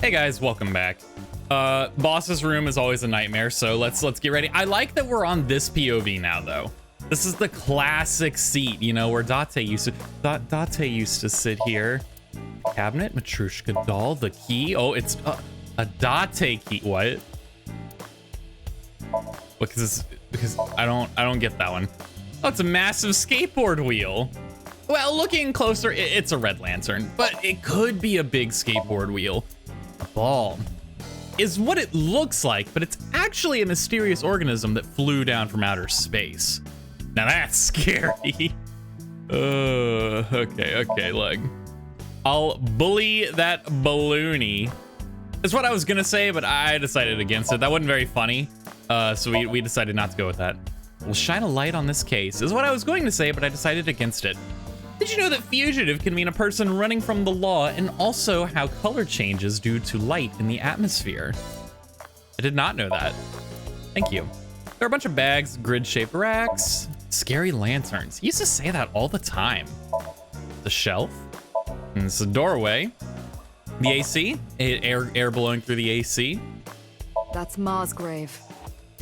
Hey guys, welcome back. Boss's room is always a nightmare, so let's get ready. I like that we're on this POV now, though. This is the classic seat, you know, where Date used to sit here. Cabinet, Matryoshka doll, the key. Oh, it's a Date key. What? Because I don't get that one. Oh, it's a massive skateboard wheel. Well, looking closer, it's a red lantern, but it could be a big skateboard wheel. A ball is what it looks like, but it's actually a mysterious organism that flew down from outer space. Now that's scary. Okay, look. I'll bully that balloony. Is what I was gonna say, but I decided against it. That wasn't very funny, so we decided not to go with that. We'll shine a light on this case, is what I was going to say, but I decided against it. Did you know that fugitive can mean a person running from the law, and also how color changes due to light in the atmosphere? I did not know that. Thank you. There are a bunch of bags, grid-shaped racks, scary lanterns. He used to say that all the time. The shelf, and it's a doorway. The AC, air blowing through the AC. That's Ma's grave.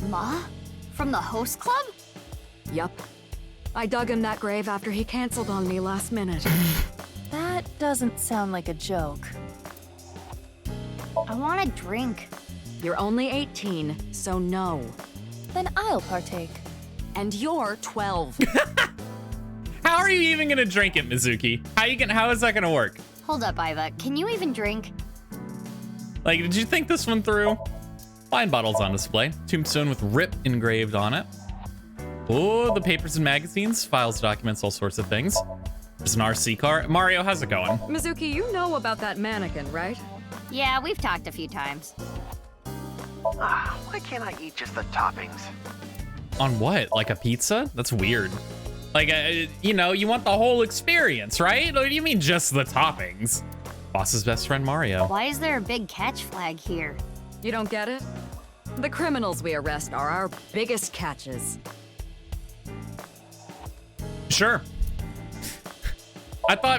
Ma? From the host club? Yup. I dug him that grave after he canceled on me last minute. That doesn't sound like a joke. I want a drink. You're only 18, so no. Then I'll partake. And you're 12. How are you even gonna drink it, Mizuki? How is that gonna work? Hold up, Iva. Can you even drink? Like, did you think this one through? Wine bottles on display. Tombstone with RIP engraved on it. Oh, the papers and magazines, files, documents, all sorts of things. There's an RC car. Mario, how's it going? Mizuki, you know about that mannequin, right? Yeah, we've talked a few times. Why can't I eat just the toppings? On what? Like a pizza? That's weird. Like, you know, you want the whole experience, right? What do you mean just the toppings? Boss's best friend, Mario. Why is there a big catch flag here? You don't get it? The criminals we arrest are our biggest catches. Sure.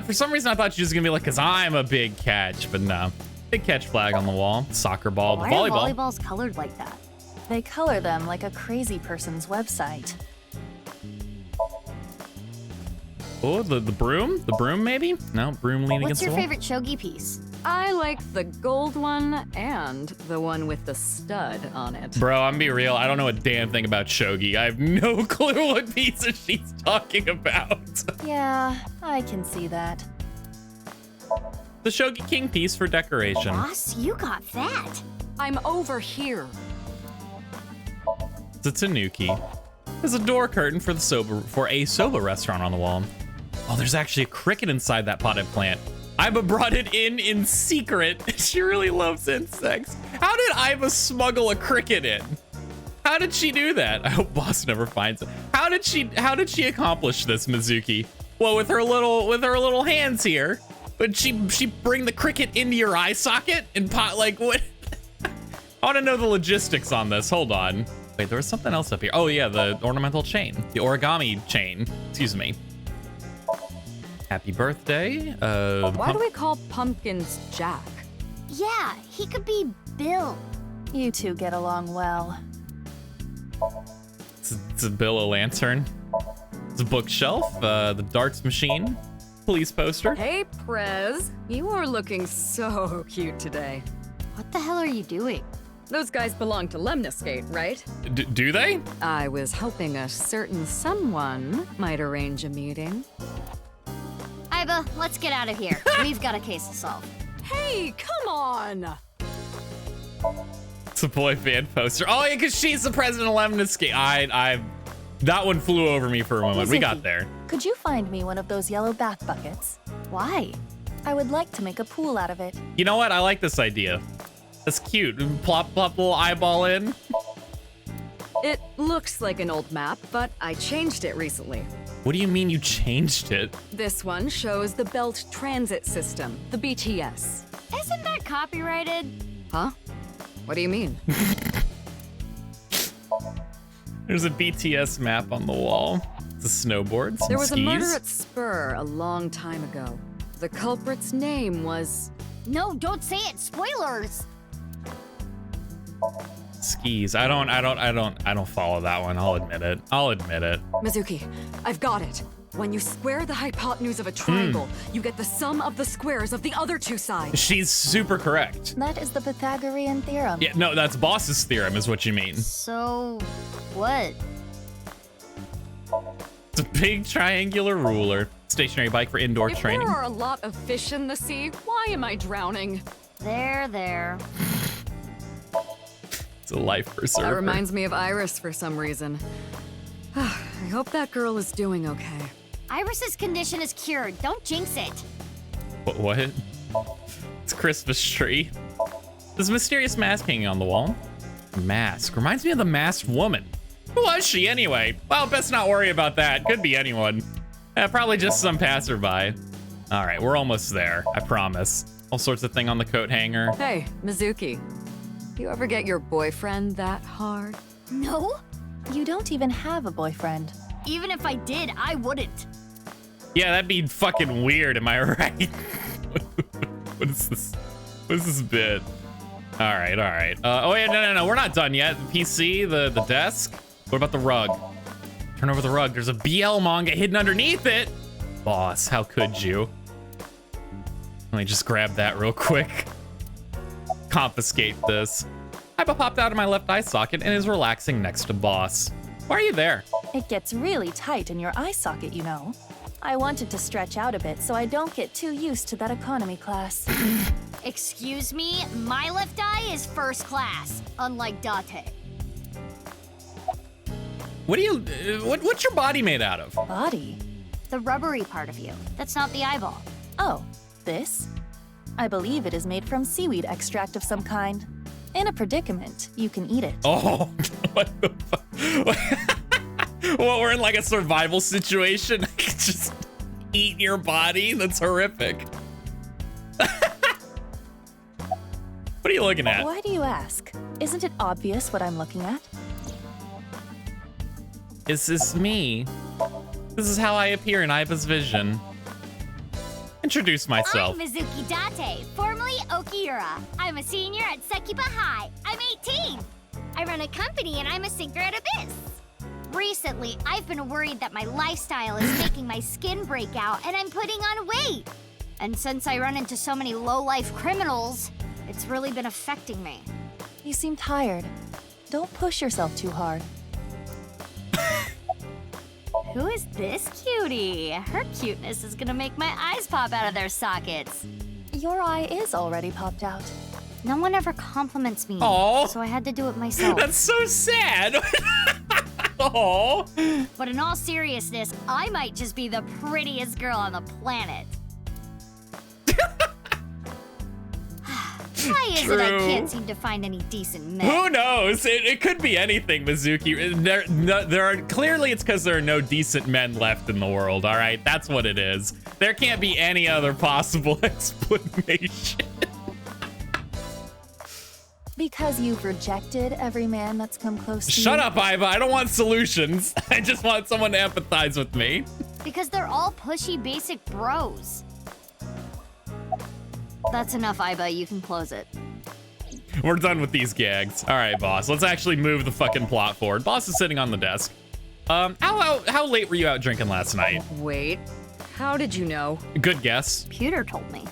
For some reason I thought she was gonna be like, cause I'm a big catch, but no. Big catch flag on the wall, soccer ball, the Why volleyball. are volleyballs colored like that? They color them like a crazy person's website. Oh, the broom? The broom maybe? No, broom leaning What's against the your wall. favorite shogi piece? I like the gold one and the one with the stud on it. Bro, I'm gonna be real. I don't know a damn thing about shogi. I have no clue what pizza she's talking about. Yeah, I can see that. The Shogi King piece for decoration. Boss, you got that. I'm over here. It's a tanuki. There's a door curtain for a soba restaurant on the wall. Oh, there's actually a cricket inside that potted plant. Iba brought it in secret. She really loves insects. How did Iba smuggle a cricket in? How did she do that? I hope Boss never finds it. How did she accomplish this, Mizuki? Well, with her little hands here. But she bring the cricket into your eye socket and pot, like, what? I want to know the logistics on this. Hold on. Wait, there was something else up here. Oh yeah, the ornamental chain, the origami chain. Excuse me. Happy birthday. Why do we call pumpkins Jack? Yeah, he could be Bill. You two get along well. It's a Bill lantern. It's a bookshelf. The darts machine. Police poster. Hey, Prez. You are looking so cute today. What the hell are you doing? Those guys belong to Lemniscate, right? Do they? I was hoping a certain someone might arrange a meeting. Iva, let's get out of here. We've got a case to solve. Hey, come on! It's a boy band poster. Oh yeah, because she's the president of Lemniscate. That one flew over me for a moment. We got there. Could you find me one of those yellow bath buckets? Why? I would like to make a pool out of it. You know what? I like this idea. That's cute. Plop, plop, little eyeball in. It looks like an old map, but I changed it recently. What do you mean you changed it? This one shows the Belt Transit System, the BTS. Isn't that copyrighted? Huh? What do you mean? There's a BTS map on the wall. The snowboards. There was skis. a murder at Spur a long time ago. The culprit's name was No, don't say it. Spoilers. Skis. I don't follow that one. I'll admit it. Mizuki, I've got it. When you square the hypotenuse of a triangle, you get the sum of the squares of the other two sides. She's super correct. That is the Pythagorean theorem. Yeah, no, that's Boss's theorem is what you mean. So, what? It's a big triangular ruler. Stationary bike for indoor If training. there are a lot of fish in the sea, why am I drowning? There. It's a life preserver. That reminds me of Iris for some reason. I hope that girl is doing okay. Iris's condition is cured. Don't jinx it. What? It's Christmas tree. There's a mysterious mask hanging on the wall. Mask. Reminds me of the masked woman. Who was she anyway? Well, best not worry about that. Could be anyone. Probably just some passerby. All right, we're almost there. I promise. All sorts of thing on the coat hanger. Hey, Mizuki, you ever get your boyfriend that hard? No? You don't even have a boyfriend. Even if I did, I wouldn't. Yeah, that'd be fucking weird, am I right? What is this? What is this bit? All right. Oh, wait, no. We're not done yet. The PC, the desk. What about the rug? Turn over the rug. There's a BL manga hidden underneath it. Boss, how could you? Let me just grab that real quick. Confiscate this. Aiba popped out of my left eye socket and is relaxing next to Boss. Why are you there? It gets really tight in your eye socket, you know. I wanted to stretch out a bit so I don't get too used to that economy class. Excuse me, my left eye is first class, unlike Date. What's your body made out of? Body? The rubbery part of you. That's not the eyeball. Oh, this? I believe it is made from seaweed extract of some kind. In a predicament, you can eat it. Oh, what the fuck? Well, we're in like a survival situation. Just eat your body? That's horrific. What are you looking at? Why do you ask? Isn't it obvious what I'm looking at? Is this me? This is how I appear in Aiba's vision. Introduce myself. I'm Mizuki Date, formerly Okiura. I'm a senior at Sekiba High. I'm 18. I run a company and I'm a sinker at Abyss. Recently, I've been worried that my lifestyle is making my skin break out and I'm putting on weight. And since I run into so many low-life criminals, it's really been affecting me. You seem tired. Don't push yourself too hard. Who is this cutie? Her cuteness is gonna make my eyes pop out of their sockets. Your eye is already popped out. No one ever compliments me, Aw. so I had to do it myself. That's so sad. Oh. But in all seriousness, I might just be the prettiest girl on the planet. Why is it I True. can't seem to find any decent men? Who knows? It could be anything, Mizuki. There are clearly it's because there are no decent men left in the world. All right, that's what it is. There can't be any other possible explanation. Because you've rejected every man that's come close to you. Shut up, Aiba. I don't want solutions. I just want someone to empathize with me. Because they're all pushy, basic bros. That's enough, Aiba. You can close it. We're done with these gags. All right, boss. Let's actually move the fucking plot forward. Boss is sitting on the desk. How late were you out drinking last night? Wait, how did you know? Good guess. Pewter told me.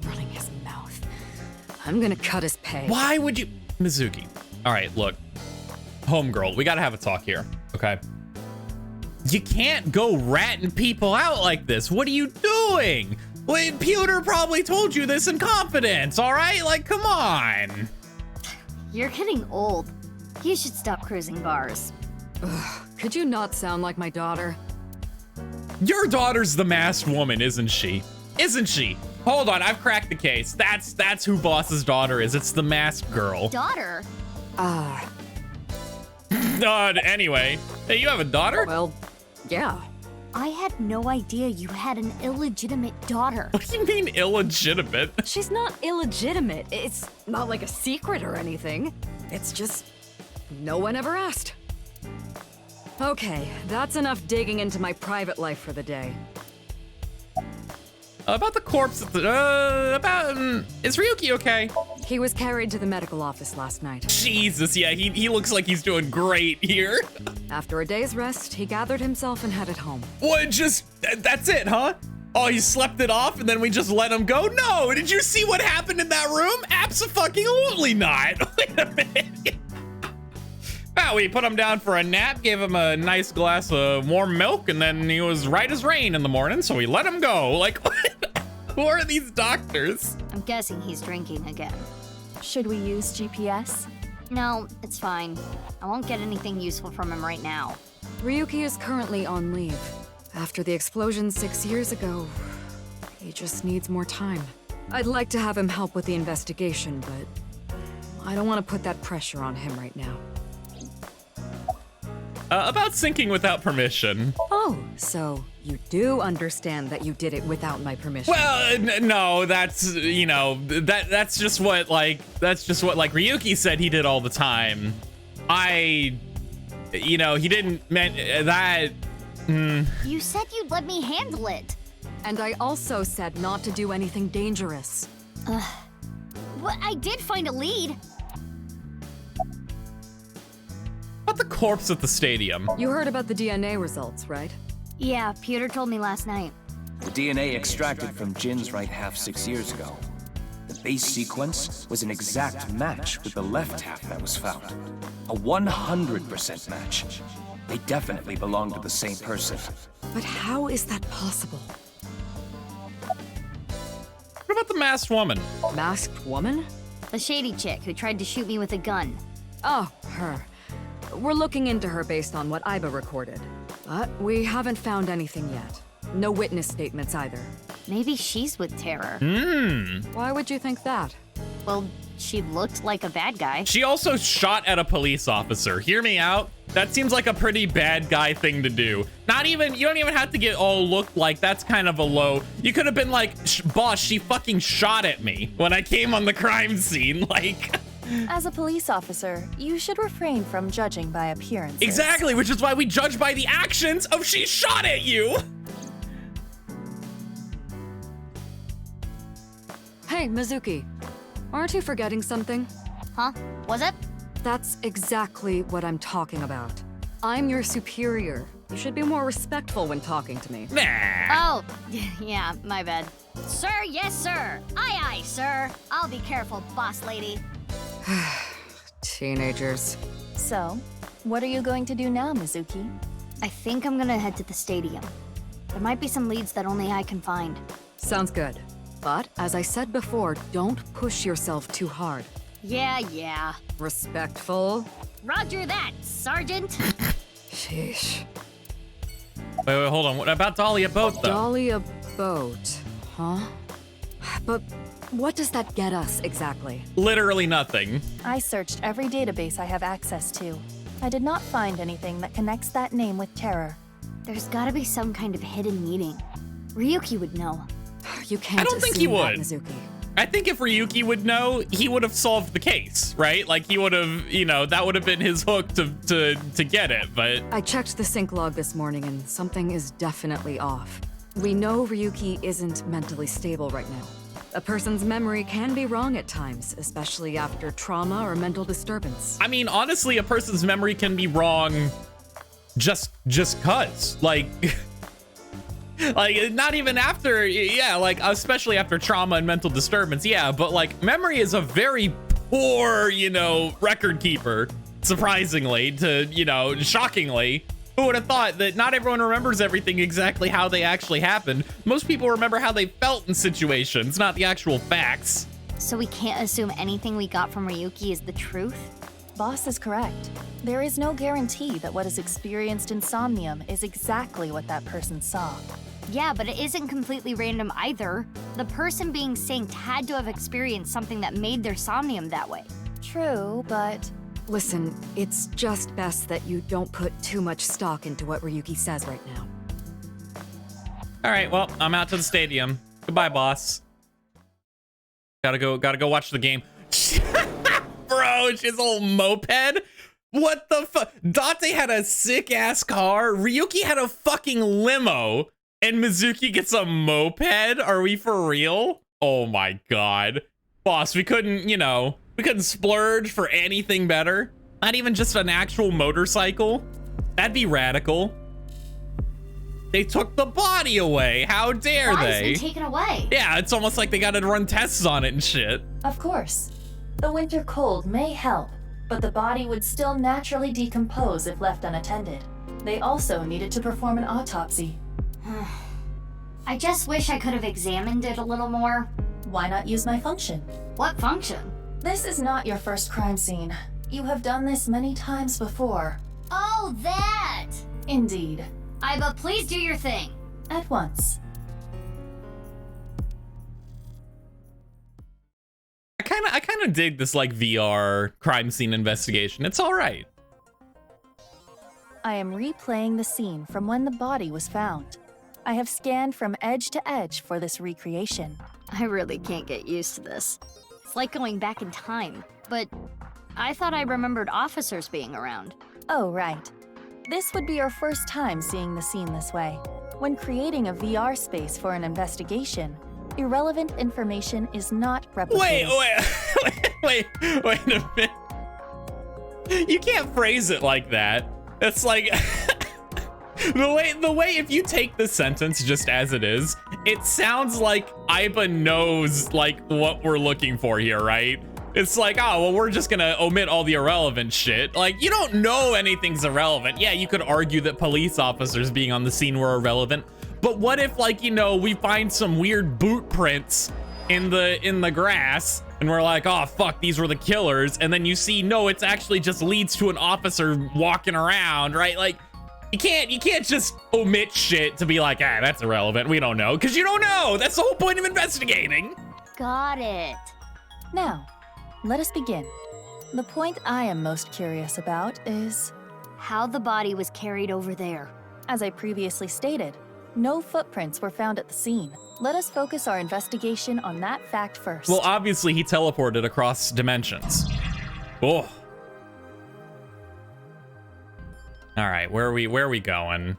Running his mouth. I'm gonna cut his pay. Why would you... Mizuki. All right, look. Homegirl, we gotta have a talk here, okay? You can't go ratting people out like this. What are you doing? Wait, Pewter probably told you this in confidence, all right? Like, come on. You're getting old. You should stop cruising bars. Could you not sound like my daughter? Your daughter's the masked woman, isn't she? Isn't she? Hold on, I've cracked the case. That's who Boss's daughter is. It's the masked girl. Daughter? Anyway, hey, you have a daughter? Well, yeah. I had no idea you had an illegitimate daughter. What do you mean illegitimate? She's not illegitimate. It's not like a secret or anything. It's just no one ever asked. Okay, that's enough digging into my private life for the day. About the corpse, is Ryuki okay? He was carried to the medical office last night. Jesus, yeah, he looks like he's doing great here. After a day's rest, he gathered himself and headed home. What, that's it, huh? Oh, he slept it off and then we just let him go? No, did you see what happened in that room? Abso-fucking-lutely not. Wait a minute. Well, we put him down for a nap, gave him a nice glass of warm milk, and then he was right as rain in the morning, so we let him go. Like, who are these doctors? I'm guessing he's drinking again. Should we use GPS? No, it's fine. I won't get anything useful from him right now. Ryuki is currently on leave. After the explosion 6 years ago, he just needs more time. I'd like to have him help with the investigation, but I don't want to put that pressure on him right now. About syncing without permission. Oh, so you do understand that you did it without my permission? Well, no, that's, you know, that's just what Ryuki said he did all the time. You know, he didn't meant that. You said you'd let me handle it. And I also said not to do anything dangerous. Well, I did find a lead. About the corpse at the stadium. You heard about the DNA results, right? Yeah, Peter told me last night. The DNA extracted from Jin's right half 6 years ago. The base sequence was an exact match with the left half that was found. A 100% match. They definitely belong to the same person. But how is that possible? What about the masked woman? Masked woman? The shady chick who tried to shoot me with a gun. Oh, her. We're looking into her based on what Iba recorded. But we haven't found anything yet. No witness statements either. Maybe she's with Terror. Why would you think that? Well, she looked like a bad guy. She also shot at a police officer. Hear me out. That seems like a pretty bad guy thing to do. You don't even have to get all looked like that's kind of a low. You could have been like, boss, she fucking shot at me when I came on the crime scene. Like, As a police officer, you should refrain from judging by appearances. exactly, which is why we judge by the actions of she shot at you. Hey, Mizuki. Aren't you forgetting something? Huh? Was it? That's exactly what I'm talking about. I'm your superior. You should be more respectful when talking to me. Nah. Oh, yeah, my bad. Sir, yes, sir. Aye, aye, sir. I'll be careful, boss lady. Teenagers. So, what are you going to do now, Mizuki? I think I'm gonna head to the stadium. There might be some leads that only I can find. Sounds good. But, as I said before, don't push yourself too hard. Yeah. Respectful? Roger that, Sergeant. Sheesh. Wait, hold on. What about Dahlia Boat, though? Dahlia Boat, huh? But what does that get us exactly? Literally nothing. I searched every database I have access to. I did not find anything that connects that name with Terror. There's gotta be some kind of hidden meeting. Ryuki would know. You can't I don't think he assume that, would. Mizuki. I think if Ryuki would know, he would have solved the case, right? Like, he would have, you know, that would have been his hook to get it, but... I checked the sync log this morning and something is definitely off. We know Ryuki isn't mentally stable right now. A person's memory can be wrong at times, especially after trauma or mental disturbance. I mean, honestly, a person's memory can be wrong just cuz. Like... Like, not even after, yeah, like, especially after trauma and mental disturbance, yeah, but, like, memory is a very poor, you know, record keeper, surprisingly, shockingly. Who would have thought that not everyone remembers everything exactly how they actually happened? Most people remember how they felt in situations, not the actual facts. So we can't assume anything we got from Ryuki is the truth? Boss is correct. There is no guarantee that what is experienced in Somnium is exactly what that person saw. Yeah, but it isn't completely random either. The person being synced had to have experienced something that made their Somnium that way. True, but... Listen, it's just best that you don't put too much stock into what Ryuki says right now. All right, well, I'm out to the stadium. Goodbye, boss. Gotta go watch the game. Bro, his old moped. What the fuck? Date had a sick ass car. Ryuki had a fucking limo. And Mizuki gets a moped? Are we for real? Oh my god. Boss, we couldn't, you know, we couldn't splurge for anything better. Not even just an actual motorcycle. That'd be radical. They took the body away. How dare Why they? has been taken away? Yeah, it's almost like they gotta run tests on it and shit. Of course. The winter cold may help, but the body would still naturally decompose if left unattended. They also needed to perform an autopsy. I just wish I could have examined it a little more. Why not use my function? What function? This is not your first crime scene. You have done this many times before. Oh, that! Indeed. Aiba, please do your thing. At once. I kind of dig this like VR crime scene investigation. It's all right. I am replaying the scene from when the body was found. I have scanned from edge to edge for this recreation. I really can't get used to this. It's like going back in time, but I thought I remembered officers being around. Oh, right. This would be your first time seeing the scene this way. When creating a VR space for an investigation, irrelevant information is not replicated. Wait a minute. You can't phrase it like that. It's like the way if you take the sentence just as it is, it sounds like Aiba knows like what we're looking for here, right? It's like, oh, well, we're just gonna omit all the irrelevant shit. Like, you don't know anything's irrelevant. Yeah, you could argue that police officers being on the scene were irrelevant, but what if, like, you know, we find some weird boot prints in the grass and we're like, oh fuck, these were the killers, and then you see, no, it's actually just leads to an officer walking around, right? Like, you can't just omit shit to be like, ah, that's irrelevant, we don't know, because you don't know. That's the whole point of investigating. Got it. Now, let us begin. The point I am most curious about is, How the body was carried over there. as I previously stated, no footprints were found at the scene. Let us focus our investigation on that fact first. Well, obviously he teleported across dimensions. Oh. All right, where are we going?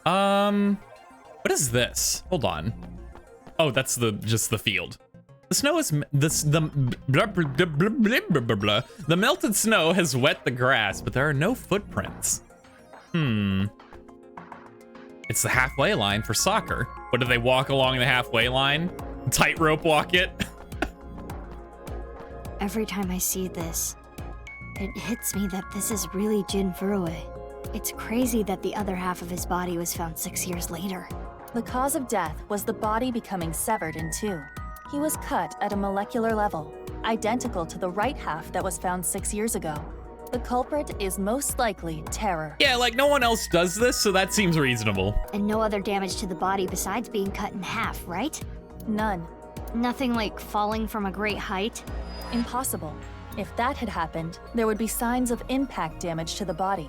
What is this? Hold on. Oh, that's just the field. The snow is the melted snow has wet the grass, but there are no footprints. It's the halfway line for soccer. What, do they walk along the halfway line? Tightrope walk it? Every time I see this, it hits me that this is really Jin Furue. It's crazy that the other half of his body was found 6 years later. The cause of death was the body becoming severed in two. He was cut at a molecular level, identical to the right half that was found 6 years ago. The culprit is most likely terror. Yeah, like no one else does this, so that seems reasonable. And no other damage to the body besides being cut in half, right? None. Nothing like falling from a great height? Impossible. If that had happened, there would be signs of impact damage to the body.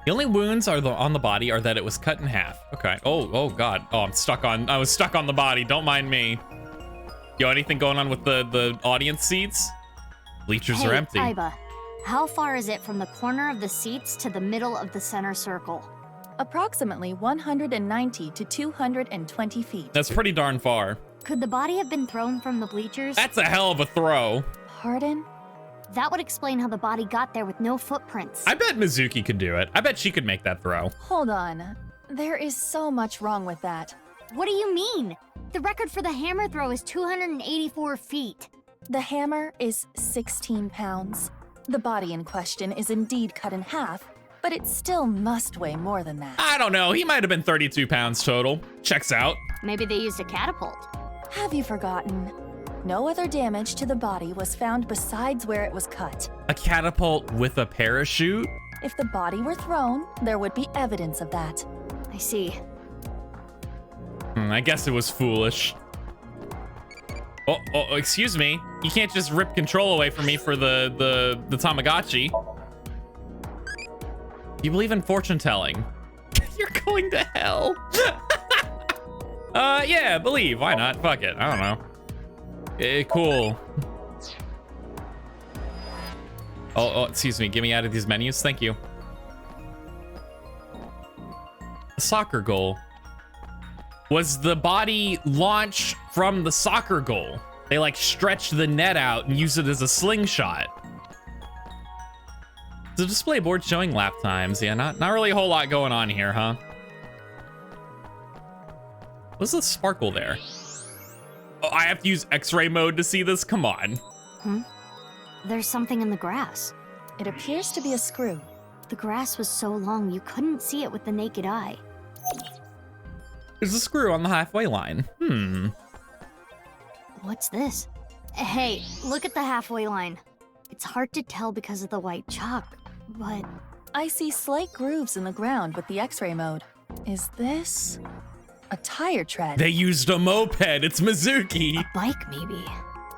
The only wounds on the body are that it was cut in half. Okay. Oh god. Oh, I was stuck on the body. Don't mind me. Yo, anything going on with the audience seats? Bleachers are empty. Aiba, how far is it from the corner of the seats to the middle of the center circle? Approximately 190 to 220 feet. That's pretty darn far. Could the body have been thrown from the bleachers? That's a hell of a throw. Pardon? That would explain how the body got there with no footprints. I bet Mizuki could do it. I bet she could make that throw. Hold on. There is so much wrong with that. What do you mean? The record for the hammer throw is 284 feet. The hammer is 16 pounds. The body in question is indeed cut in half, but it still must weigh more than that. I don't know. He might have been 32 pounds total. Checks out. Maybe they used a catapult. Have you forgotten? No other damage to the body was found besides where it was cut. A catapult with a parachute? If the body were thrown, there would be evidence of that. I see. I guess it was foolish. Oh, excuse me. You can't just rip control away from me for the Tamagotchi. You believe in fortune telling? You're going to hell. Yeah, believe. Why not? Fuck it. I don't know. Cool. Oh, excuse me. Get me out of these menus. Thank you. soccer goal. Was the body launched from the soccer goal? They like stretched the net out and used it as a slingshot. The display board showing lap times. Yeah, not really a whole lot going on here, huh? What's the sparkle there? Oh, I have to use X-ray mode to see this? Come on. There's something in the grass. It appears to be a screw. The grass was so long you couldn't see it with the naked eye. There's a screw on the halfway line. What's this? Hey, look at the halfway line. It's hard to tell because of the white chalk, but... I see slight grooves in the ground with the X-ray mode. Is this a tire tread? They used a moped. It's Mizuki. bike, maybe.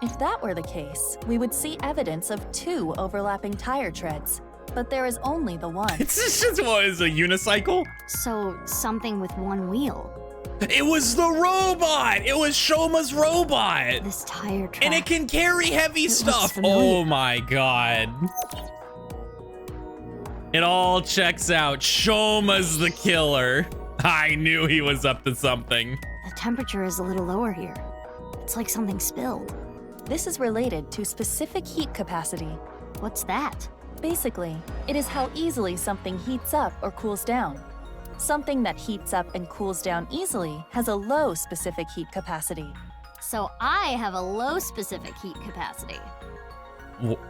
If that were the case, we would see evidence of 2 overlapping tire treads. But there is only the one. It's just, what is a unicycle? So, something with one wheel. It was the robot. It was Shoma's robot. This tire track. And it can carry heavy stuff. familiar. Oh my god. It all checks out. Shoma's the killer. I knew he was up to something. The temperature is a little lower here. It's like something spilled. This is related to specific heat capacity. What's that? Basically, it is how easily something heats up or cools down. Something that heats up and cools down easily has a low specific heat capacity. So I have a low specific heat capacity.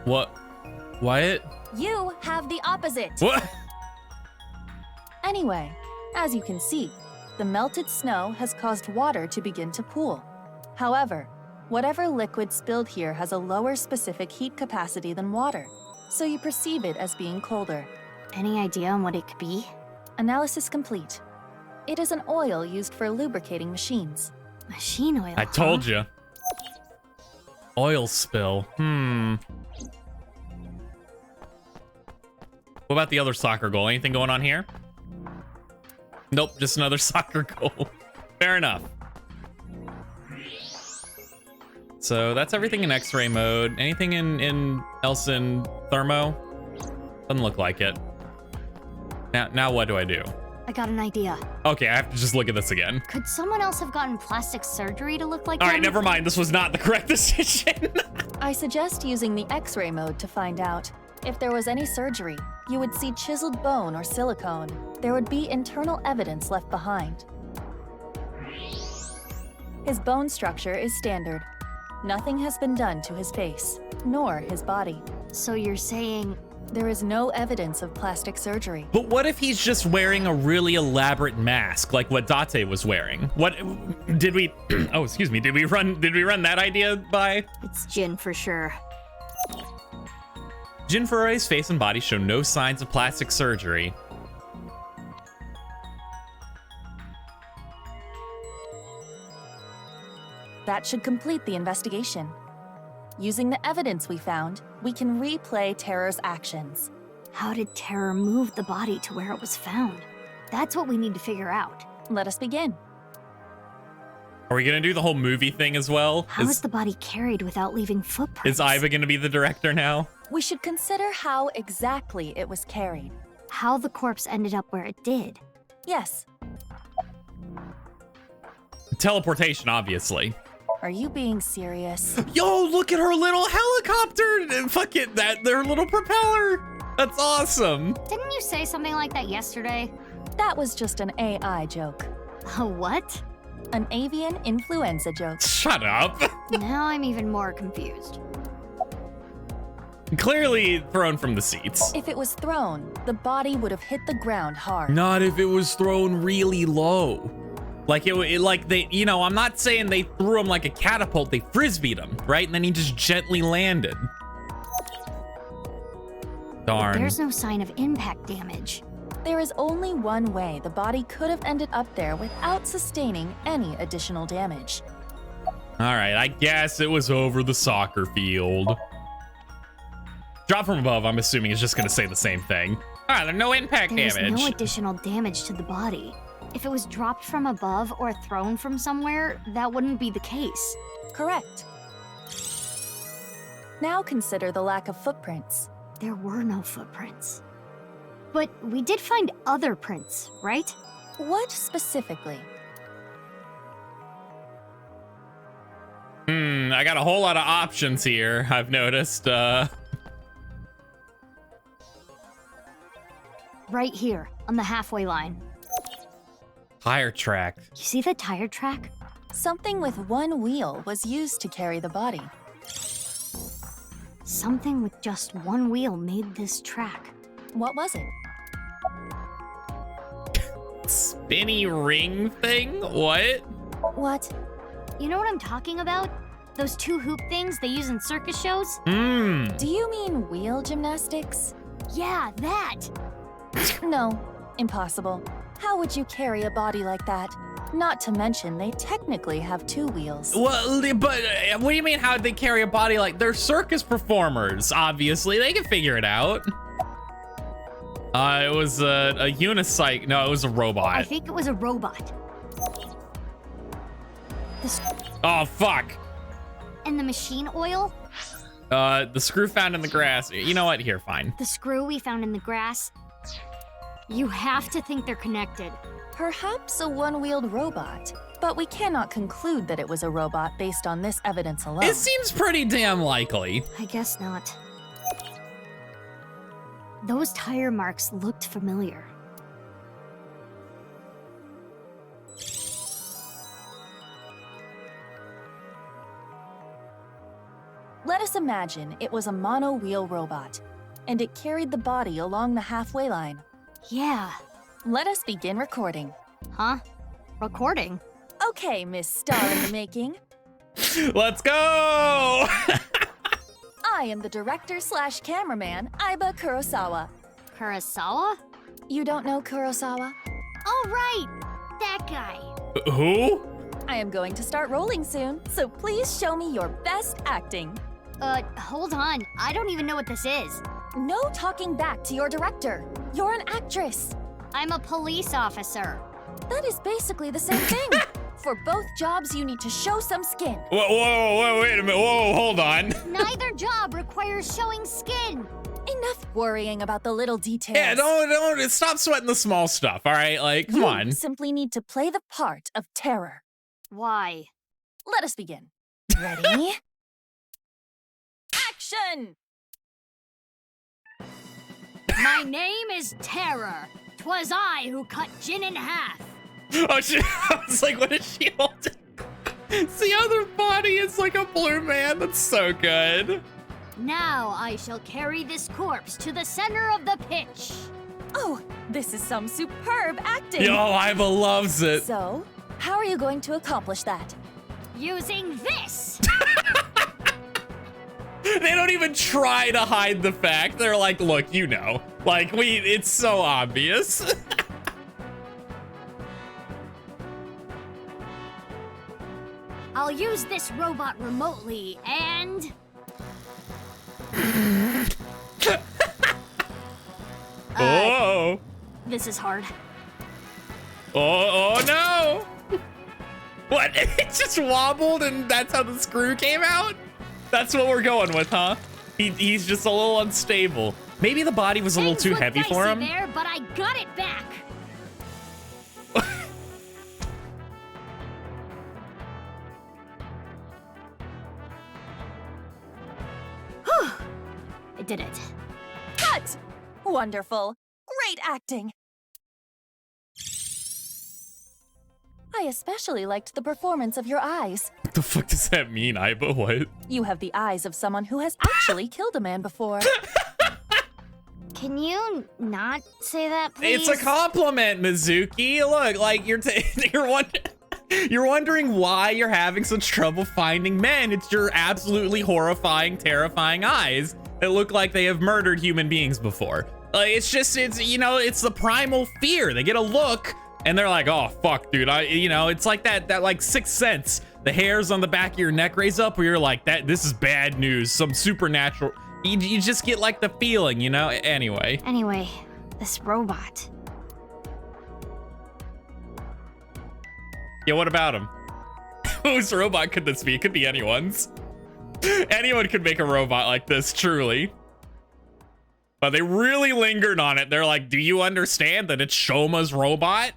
What? Wyatt? You have the opposite. What? Anyway, as you can see, the melted snow has caused water to begin to pool. However, whatever liquid spilled here has a lower specific heat capacity than water, so you perceive it as being colder. Any idea on what it could be? Analysis complete. It is an oil used for lubricating machines. Machine oil. I told you. Oil spill. What about the other soccer goal? Anything going on here? Nope, just another soccer goal. Fair enough. So that's everything in X-ray mode. Anything else in thermo? Doesn't look like it. Now what do I do? I got an idea. Okay, I have to just look at this again. Could someone else have gotten plastic surgery to look like All them? right, never mind. This was not the correct decision. I suggest using the X-ray mode to find out. If there was any surgery, you would see chiseled bone or silicone. There would be internal evidence left behind. His bone structure is standard. Nothing has been done to his face, nor his body. So you're saying... There is no evidence of plastic surgery. But what if he's just wearing a really elaborate mask, like what Date was wearing? What did we? Oh, excuse me. Did we run that idea by? It's Jin for sure. Jin Furui's face and body show no signs of plastic surgery. That should complete the investigation. Using the evidence we found, we can replay Terror's actions. How did Terror move the body to where it was found? That's what we need to figure out. Let us begin. Are we gonna do the whole movie thing as well? How is the body carried without leaving footprints? Is Iva gonna be the director now? We should consider how exactly it was carried. How the corpse ended up where it did. Yes. Teleportation, obviously. Are you being serious? Yo, look at her little helicopter! Fuck it, their little propeller! That's awesome! Didn't you say something like that yesterday? That was just an AI joke. A what? An avian influenza joke. Shut up! Now I'm even more confused. Clearly thrown from the seats. If it was thrown, the body would have hit the ground hard. Not if it was thrown really low. Like like they, you know, I'm not saying they threw him like a catapult, they frisbeed him, right? And then he just gently landed. Darn. There's no sign of impact damage. There is only one way the body could have ended up there without sustaining any additional damage. All right, I guess it was over the soccer field. Drop from above, I'm assuming is just gonna say the same thing. All right, there's no impact There's damage. no additional damage to the body. If it was dropped from above or thrown from somewhere, that wouldn't be the case. Correct. Now consider the lack of footprints. There were no footprints. But we did find other prints, right? What specifically? I got a whole lot of options here, I've noticed. Right here, on the halfway line. Tire track. You see the tire track? Something with one wheel was used to carry the body. Something with just one wheel made this track. What was it? Spinny ring thing? What? What? You know what I'm talking about? Those two hoop things they use in circus shows? Do you mean wheel gymnastics? Yeah, that! No, impossible. How would you carry a body like that? Not to mention, they technically have two wheels. Well, but what do you mean how'd they carry a body like they're circus performers, obviously. They can figure it out. It was a unicycle. No, it was a robot. I think it was a robot. Oh, fuck. And the machine oil? The screw found in the grass. You know what? Here, fine. The screw we found in the grass? You have to think they're connected. Perhaps a one-wheeled robot, but we cannot conclude that it was a robot based on this evidence alone. It seems pretty damn likely. I guess not. Those tire marks looked familiar. Let us imagine it was a mono-wheel robot, and it carried the body along the halfway line. Yeah. Let us begin recording. Huh? Recording? Okay, Miss Star in the Making. Let's go! I am the director/cameraman, Aiba Kurosawa. Kurosawa? You don't know Kurosawa? Oh, right! That guy. Who? I am going to start rolling soon, so please show me your best acting. Hold on. I don't even know what this is. No talking back to your director. You're an actress. I'm a police officer. That is basically the same thing. For both jobs, you need to show some skin. Whoa, wait a minute. Whoa, hold on. Neither job requires showing skin. Enough worrying about the little details. Yeah, don't stop sweating the small stuff, all right? Like, come on. You simply need to play the part of terror. Why? Let us begin. Ready? Action! My name is Terror. 'Twas I who cut Jin in half. Oh, shit. I was like, what is she holding? It's the other body. It's like a blue man. That's so good. Now I shall carry this corpse to the center of the pitch. Oh, this is some superb acting. Yo, Iva loves it. So, how are you going to accomplish that? Using this. They don't even try to hide the fact. They're like, look, you know. Like, it's so obvious. I'll use this robot remotely and... Oh. This is hard. Oh no. What? It just wobbled and that's how the screw came out? That's what we're going with, huh? He's just a little unstable. Maybe the body was a little too heavy for him. There, but I got it back. I did it. Cut! Wonderful. Great acting. I especially liked the performance of your eyes. What the fuck does that mean, Iba? What? You have the eyes of someone who has actually killed a man before. Can you not say that, please? It's a compliment, Mizuki. Look, like you're wondering why you're having such trouble finding men. It's your absolutely horrifying, terrifying eyes that look like they have murdered human beings before. It's the primal fear. They get a look and they're like, oh fuck, dude. It's like that like Sixth Sense. The hairs on the back of your neck raise up where you're like, this is bad news. Some supernatural. You just get like the feeling, you know? Anyway, this robot. Yeah, what about him? Whose robot could this be? It could be anyone's. Anyone could make a robot like this, truly. But they really lingered on it. They're like, do you understand that it's Shoma's robot?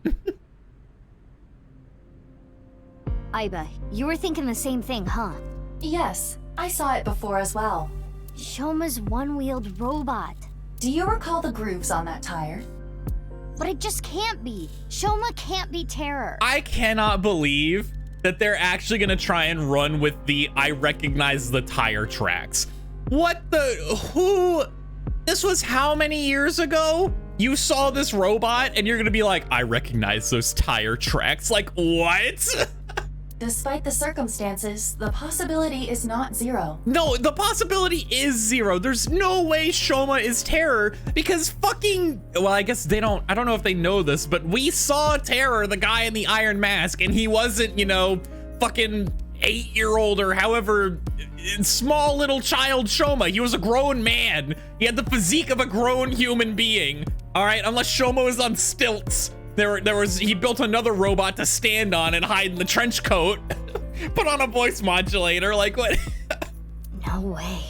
Aiba, you were thinking the same thing, huh? Yes, I saw it before as well. Shoma's one-wheeled robot. Do you recall the grooves on that tire? But it just can't be. Shoma can't be Terror. I cannot believe that they're actually gonna try and run with the I recognize the tire tracks. What the, who, this was how many years ago? You saw this robot and you're gonna be like, I recognize those tire tracks. Like, what? Despite the circumstances, the possibility is not zero. No, the possibility is zero. There's no way Shoma is Terror because fucking, well, I guess they don't, I don't know if they know this, but we saw Terror, the guy in the iron mask, and he wasn't, you know, fucking 8-year-old or however small little child Shoma. He was a grown man. He had the physique of a grown human being. All right, unless Shoma was on stilts. He built another robot to stand on and hide in the trench coat. Put on a voice modulator, like what? No way.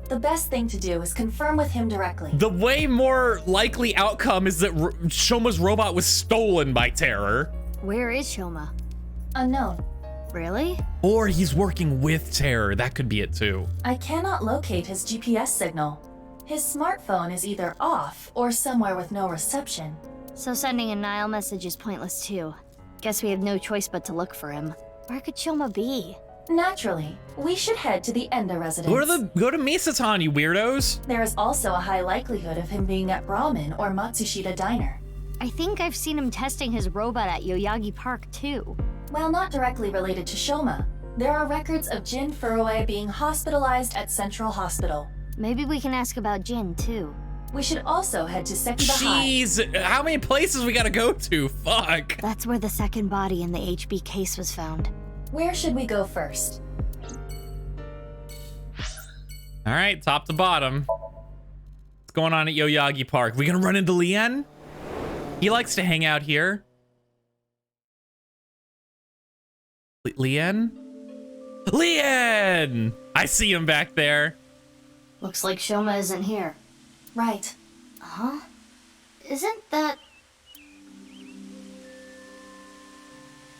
The best thing to do is confirm with him directly. The way more likely outcome is that Shoma's robot was stolen by Terror. Where is Shoma? Unknown. Really? Or he's working with Terror. That could be it too. I cannot locate his GPS signal. His smartphone is either off or somewhere with no reception. So sending a Nile message is pointless too. Guess we have no choice but to look for him. Where could Shoma be? Naturally, we should head to the Enda residence. Go to Misatan, you weirdos. There is also a high likelihood of him being at Brahmin or Matsushita Diner. I think I've seen him testing his robot at Yoyagi Park too. While not directly related to Shoma, there are records of Jin Furue being hospitalized at Central Hospital. Maybe we can ask about Jin too. We should also head to Sekiba High. Jeez, how many places we gotta go to? Fuck. That's where the second body in the HB case was found. Where should we go first? All right, top to bottom. What's going on at Yoyagi Park? We gonna run into Lien? He likes to hang out here. Lien? Lien! I see him back there. Looks like Shoma isn't here. Right. Huh? Isn't that...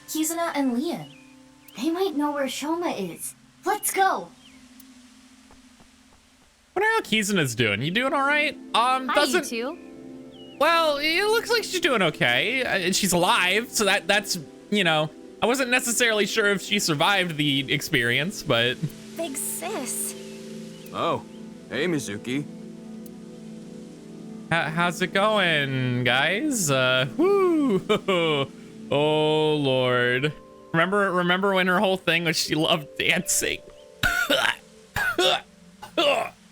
Kizuna and Lien. They might know where Shoma is. Let's go! Wonder how Kizuna's doing. You doing all right? Hi, you two. Well, it looks like she's doing okay. She's alive, so that's, you know, I wasn't necessarily sure if she survived the experience, but... Big sis. Oh, hey Mizuki. How's it going, guys? Whoo! Oh, Lord. Remember when her whole thing was she loved dancing?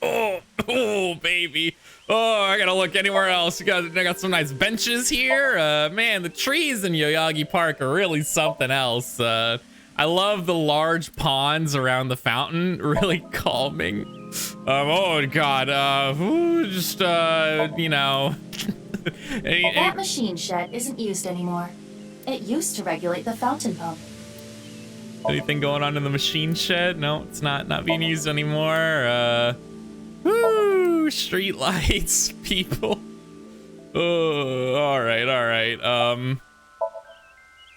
Oh, baby. Oh, I gotta look anywhere else. I got some nice benches here. Man, the trees in Yoyagi Park are really something else. I love the large ponds around the fountain. Really calming. Oh God. You know. That machine shed isn't used anymore. It used to regulate the fountain pump. Anything going on in the machine shed? No, it's not being used anymore. Woo! Street lights, people. Oh, all right.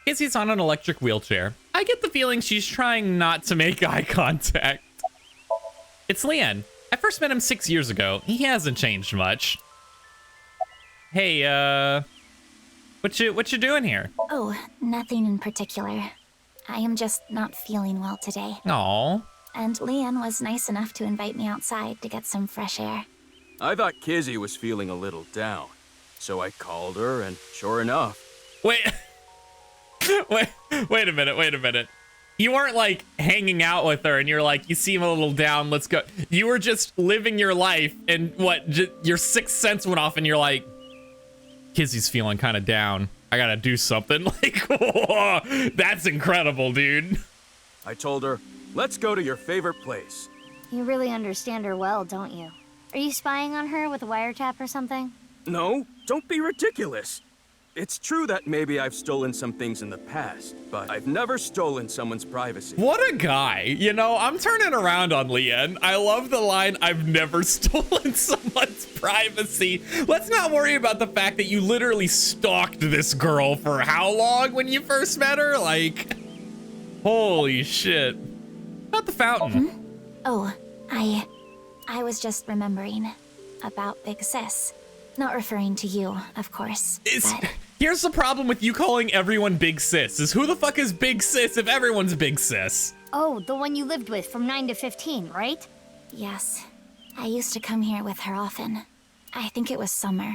Kizzy's on an electric wheelchair. I get the feeling she's trying not to make eye contact. It's Lien. I first met him 6 years ago. He hasn't changed much. Hey, what you doing here? Oh, nothing in particular. I am just not feeling well today. Aw. And Lien was nice enough to invite me outside to get some fresh air. I thought Kizzy was feeling a little down, so I called her, and sure enough. Wait a minute. You weren't like hanging out with her and you're like, you seem a little down, let's go. You were just living your life and your sixth sense went off and you're like, Kizzy's feeling kind of down. I gotta do something. Like, whoa, that's incredible, dude. I told her, let's go to your favorite place. You really understand her well, don't you? Are you spying on her with a wiretap or something? No, don't be ridiculous. It's true that maybe I've stolen some things in the past, but I've never stolen someone's privacy. What a guy. You know, I'm turning around on Lien. I love the line, I've never stolen someone's privacy. Let's not worry about the fact that you literally stalked this girl for how long when you first met her? Like, Holy shit. About the fountain. Oh, I was just remembering about Big Sis. Not referring to you, of course, but... Here's the problem with you calling everyone Big Sis, is who the fuck is Big Sis if everyone's Big Sis? Oh, the one you lived with from 9 to 15, right? Yes. I used to come here with her often. I think it was summer,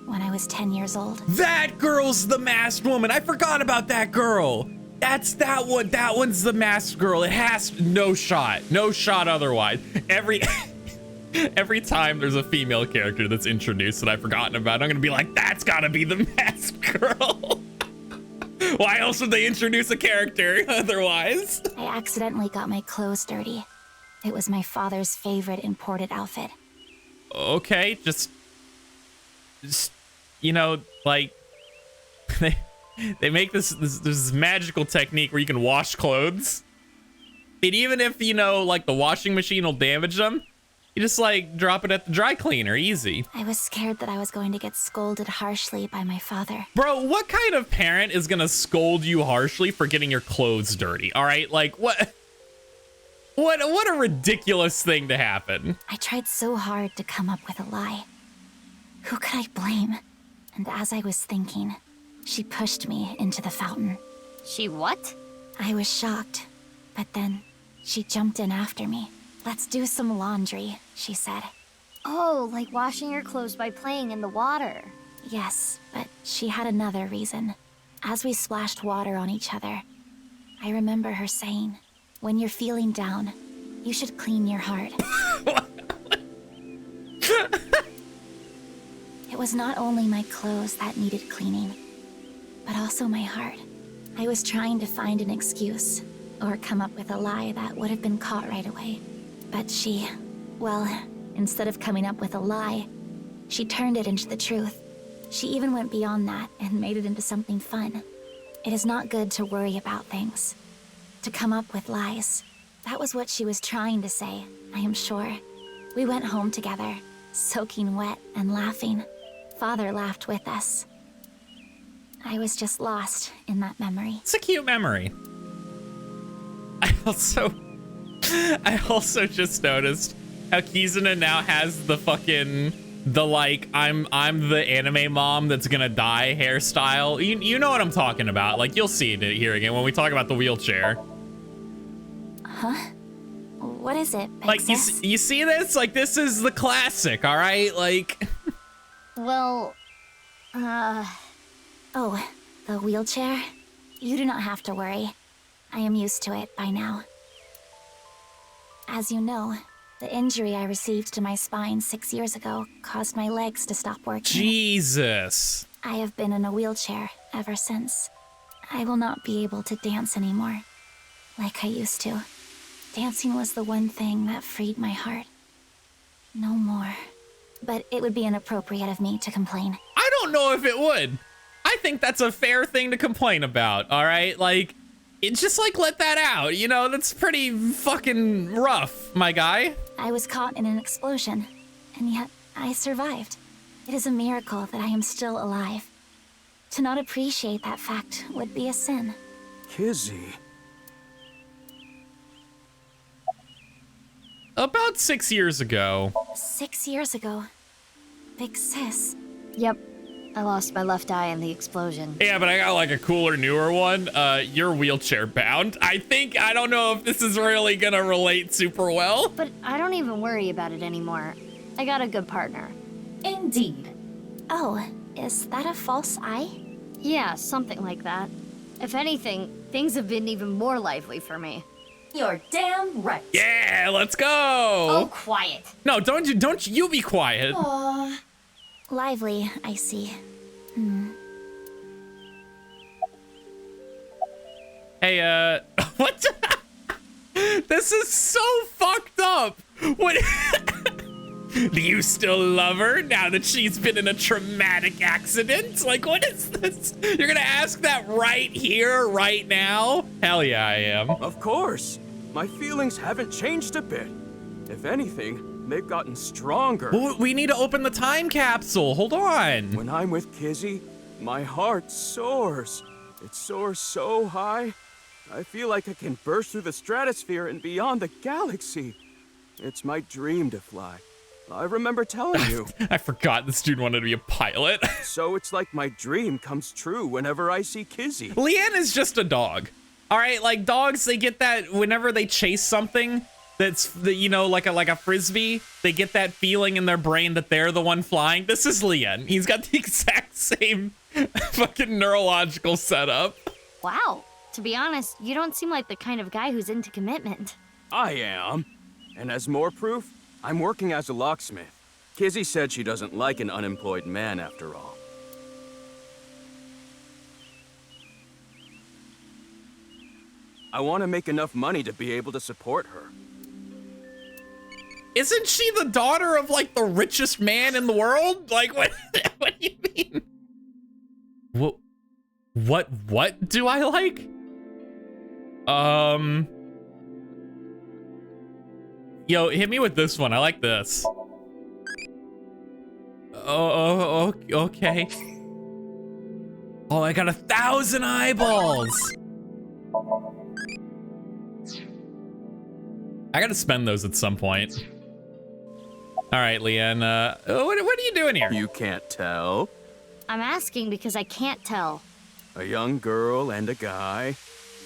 when I was 10 years old. That girl's the masked woman. I forgot about that girl. That's that one. That one's the masked girl. It has no shot otherwise. Every time there's a female character that's introduced that I've forgotten about, I'm gonna be like, that's gotta be the masked girl. Why else would they introduce a character otherwise? I accidentally got my clothes dirty. It was my father's favorite imported outfit. Okay, just you know, like they make this magical technique where you can wash clothes, and even if, you know, like the washing machine will damage them, you just like drop it at the dry cleaner, easy. I was scared that I was going to get scolded harshly by my father. Bro, what kind of parent is gonna scold you harshly for getting your clothes dirty? All right, like what a ridiculous thing to happen. I tried so hard to come up with a lie. Who could I blame? And as I was thinking, she pushed me into the fountain. She what? I was shocked, but then she jumped in after me. Let's do some laundry, she said. Oh, like washing your clothes by playing in the water. Yes, but she had another reason. As we splashed water on each other, I remember her saying, when you're feeling down, you should clean your heart. It was not only my clothes that needed cleaning, but also my heart. I was trying to find an excuse, or come up with a lie that would have been caught right away. But she, well, instead of coming up with a lie, she turned it into the truth. She even went beyond that and made it into something fun. It is not good to worry about things, to come up with lies. That was what she was trying to say, I am sure. We went home together, soaking wet and laughing. Father laughed with us. I was just lost in that memory. It's a cute memory. I also just noticed how Kizuna now has the like I'm the anime mom that's gonna die hairstyle. You know what I'm talking about. Like, you'll see it here again when we talk about the wheelchair. Huh? What is it, Big Like, Sis? you see this? Like, this is the classic, all right? Like... Well, Oh, the wheelchair? You do not have to worry. I am used to it by now. As you know, the injury I received to my spine 6 years ago caused my legs to stop working. Jesus. I have been in a wheelchair ever since. I will not be able to dance anymore, like I used to. Dancing was the one thing that freed my heart. No more. But it would be inappropriate of me to complain. I don't know if it would. I think that's a fair thing to complain about, all right? Like, it's just like, let that out, you know? That's pretty fucking rough, my guy. I was caught in an explosion, and yet I survived. It is a miracle that I am still alive. To not appreciate that fact would be a sin. Kizzy. About 6 years ago. 6 years ago. Big Sis. yep. I lost my left eye in the explosion. Yeah, but I got like a cooler, newer one. You're wheelchair bound. I don't know if this is really gonna relate super well. But I don't even worry about it anymore. I got a good partner. Indeed. Oh, is that a false eye? Yeah, something like that. If anything, things have been even more lively for me. You're damn right. Yeah, let's go. Oh, quiet. No, don't you be quiet. Aww. Lively, I see. Hey, what? This is so fucked up. What? Do you still love her now that she's been in a traumatic accident? Like, what is this? You're gonna ask that right here, right now? Hell yeah, I am. Of course. My feelings haven't changed a bit. If anything, they've gotten stronger. Well, we need to open the time capsule. Hold on. When I'm with Kizzy, my heart soars. It soars so high, I feel like I can burst through the stratosphere and beyond the galaxy. It's my dream to fly. I remember telling you. I forgot this dude wanted to be a pilot. So it's like my dream comes true whenever I see Kizzy. Leanne is just a dog. All right, like dogs, they get that whenever they chase something that's, you know, like a frisbee, they get that feeling in their brain that they're the one flying. This is Leanne. He's got the exact same fucking neurological setup. Wow. To be honest, you don't seem like the kind of guy who's into commitment. I am. And as more proof, I'm working as a locksmith. Kizzy said she doesn't like an unemployed man after all. I want to make enough money to be able to support her. Isn't she the daughter of like the richest man in the world? Like what do you mean? What do I like? Yo, hit me with this one. I like this. Oh, okay. Oh, I got 1,000 eyeballs. I gotta spend those at some point. All right, Leanne, what are you doing here? You can't tell? I'm asking because I can't tell. A young girl and a guy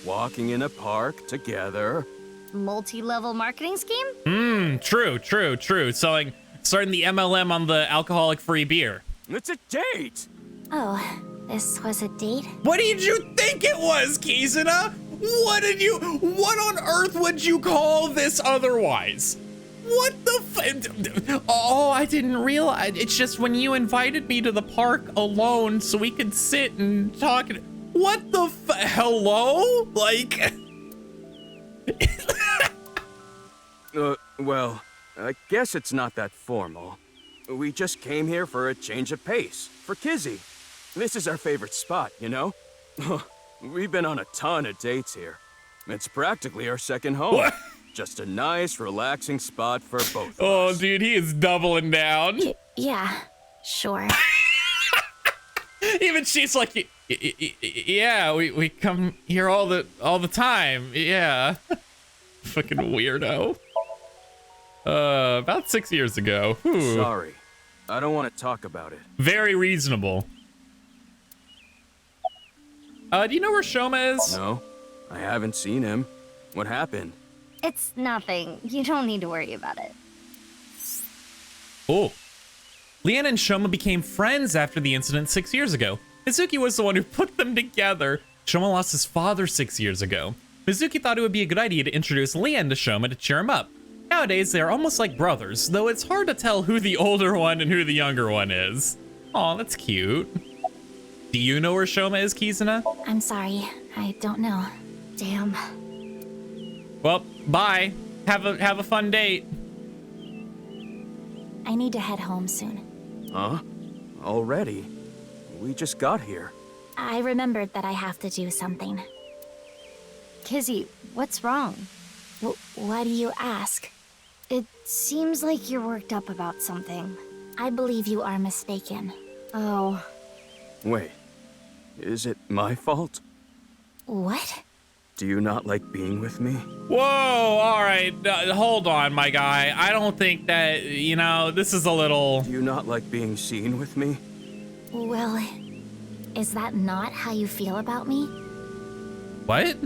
walking in a park together. Multi-level marketing scheme? True. Starting the MLM on the alcoholic-free beer. It's a date! Oh, this was a date? What did you think it was, Kizuna? What on earth would you call this otherwise? What the Oh, I didn't realize. It's just when you invited me to the park alone so we could sit and talk. What the hello? Like... Well, I guess it's not that formal. We just came here for a change of pace, for Kizzy. This is our favorite spot, you know? We've been on a ton of dates here. It's practically our second home. What? Just a nice, relaxing spot for both of Oh, us. dude, he is doubling down. Yeah, sure. Even she's like, yeah, we come here all the time. Yeah. Fucking weirdo. About 6 years ago. Ooh. Sorry. I don't want to talk about it. Very reasonable. Do you know where Shoma is? No, I haven't seen him. What happened? It's nothing. You don't need to worry about it. Oh. Leanne and Shoma became friends after the incident 6 years ago. Mizuki was the one who put them together. Shoma lost his father 6 years ago. Mizuki thought it would be a good idea to introduce Leanne to Shoma to cheer him up. Nowadays, they are almost like brothers, though it's hard to tell who the older one and who the younger one is. Aw, that's cute. Do you know where Shoma is, Kizuna? I'm sorry, I don't know. Damn. Well, bye. Have a fun date. I need to head home soon. Huh? Already? We just got here. I remembered that I have to do something. Kizzy, what's wrong? Why do you ask? It seems like you're worked up about something. I believe you are mistaken. Oh. Wait. Is it my fault? What? Do you not like being with me? Whoa, all right, hold on, my guy. I don't think that, you know, this is a little... Do you not like being seen with me? Well, is that not how you feel about me? What?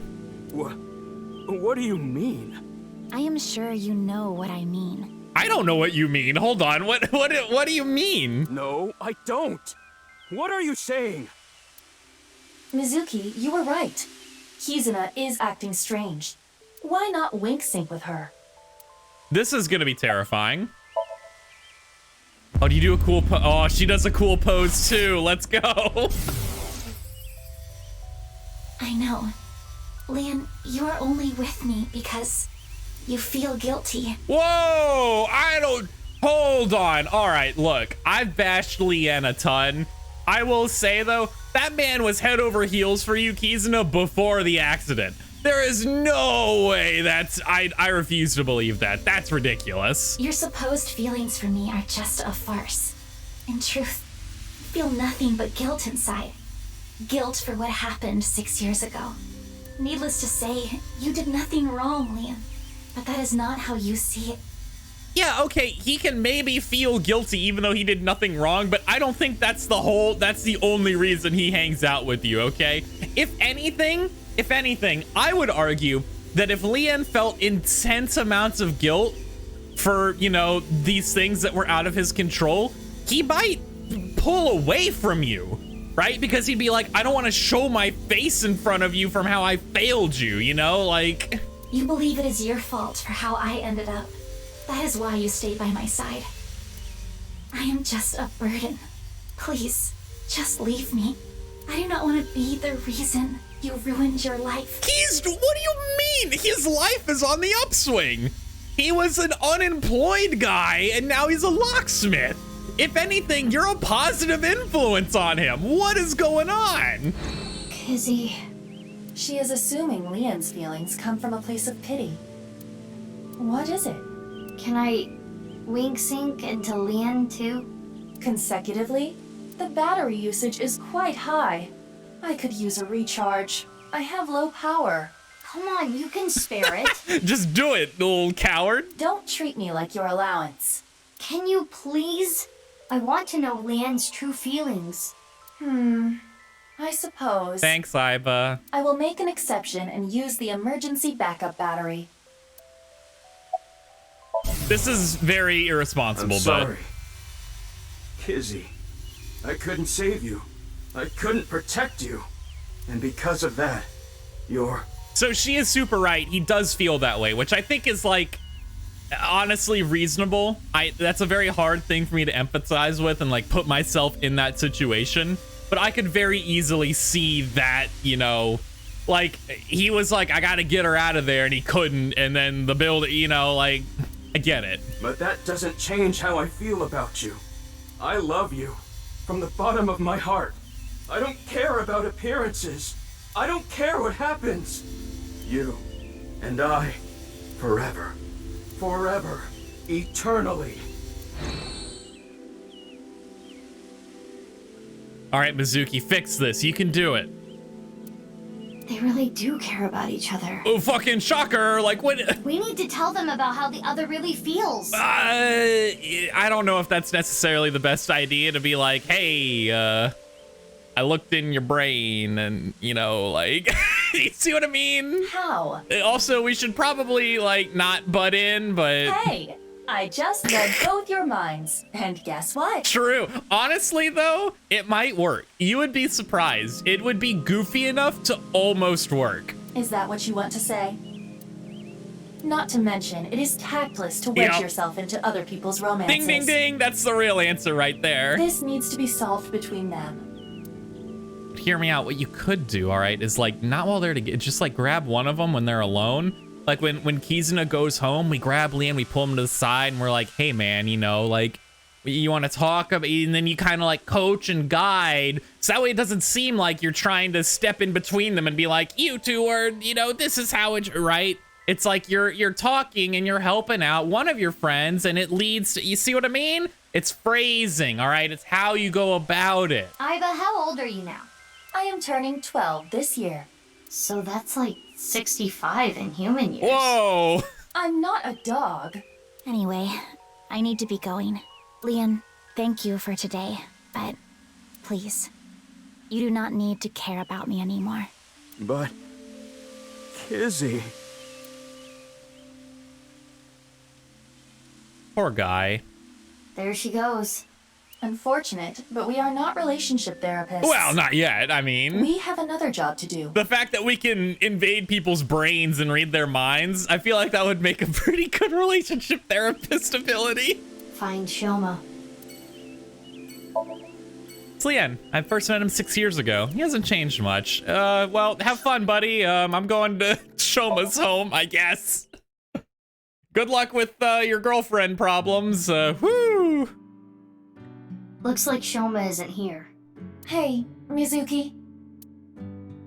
What do you mean? I am sure you know what I mean. I don't know what you mean. Hold on, what do you mean? No, I don't. What are you saying? Mizuki, you were right. Kizuna is acting strange. Why not wink sync with her? This is gonna be terrifying. Oh, do you do a cool oh, she does a cool pose too. Let's go. I know. Leanne, you are only with me because you feel guilty. Whoa, hold on. All right, look, I've bashed Leanne a ton. I will say though, that man was head over heels for you, Kizuna, before the accident. There is no way I refuse to believe that. That's ridiculous. Your supposed feelings for me are just a farce. In truth, I feel nothing but guilt inside. Guilt for what happened 6 years ago. Needless to say, you did nothing wrong, Liam. But that is not how you see it. Yeah, okay, he can maybe feel guilty even though he did nothing wrong, but I don't think that's the only reason he hangs out with you, okay? If anything, I would argue that if Leanne felt intense amounts of guilt for, you know, these things that were out of his control, he might pull away from you, right? Because he'd be like, I don't want to show my face in front of you from how I failed you, you know, like... You believe it is your fault for how I ended up. That is why you stayed by my side. I am just a burden. Please, just leave me. I do not want to be the reason you ruined your life. What do you mean? His life is on the upswing. He was an unemployed guy, and now he's a locksmith. If anything, you're a positive influence on him. What is going on? Kizzy. She is assuming Leon's feelings come from a place of pity. What is it? Can I wink sync into Leanne too? Consecutively? The battery usage is quite high. I could use a recharge. I have low power. Come on, you can spare it. Just do it, little coward. Don't treat me like your allowance. Can you please? I want to know Leanne's true feelings. I suppose. Thanks, Iba. I will make an exception and use the emergency backup battery. This is very irresponsible, I'm sorry. Kizzy, I couldn't save you. I couldn't protect you. And because of that, you're... So she is super right. He does feel that way, which I think is, like, honestly reasonable. That's a very hard thing for me to empathize with and, like, put myself in that situation. But I could very easily see that, you know, like, he was like, I gotta get her out of there, and he couldn't, and then the build, you know, like... I get it. But that doesn't change how I feel about you. I love you. From the bottom of my heart. I don't care about appearances. I don't care what happens. You and I, forever. Forever. Eternally. All right, Mizuki, fix this. You can do it. They really do care about each other. Oh, fucking shocker. Like, what? We need to tell them about how the other really feels. I don't know if that's necessarily the best idea to be like, hey, I looked in your brain and, you know, like, you see what I mean? How? Also, we should probably, like, not butt in, but... Hey, I just read both your minds, and guess what? True. Honestly, though, it might work. You would be surprised. It would be goofy enough to almost work. Is that what you want to say? Not to mention, it is tactless to wedge yourself into other people's romances. Ding, ding, ding. That's the real answer right there. This needs to be solved between them. Hear me out. What you could do, all right, is, like, not while they're together, just, like, grab one of them when they're alone. Like, when Kizuna goes home, we grab Liam, we pull him to the side, and we're like, hey, man, you know, like, you want to talk about, and then you kind of, like, coach and guide, so that way it doesn't seem like you're trying to step in between them and be like, you two are, you know, this is how it, right? It's like you're talking and you're helping out one of your friends, and it leads to, you see what I mean? It's phrasing, all right? It's how you go about it. Iva, how old are you now? I am turning 12 this year. So that's like 65 in human years. Whoa! I'm not a dog. Anyway, I need to be going. Leon, thank you for today, but please, you do not need to care about me anymore. But... Kizzy... Poor guy. There she goes. Unfortunate, but we are not relationship therapists. Well, not yet, I mean. We have another job to do. The fact that we can invade people's brains and read their minds, I feel like that would make a pretty good relationship therapist ability. Find Shoma. It's Leon. I first met him 6 years ago. He hasn't changed much. Well, have fun, buddy. I'm going to Shoma's home, I guess. Good luck with your girlfriend problems. Whoo! Looks like Shoma isn't here. Hey, Mizuki.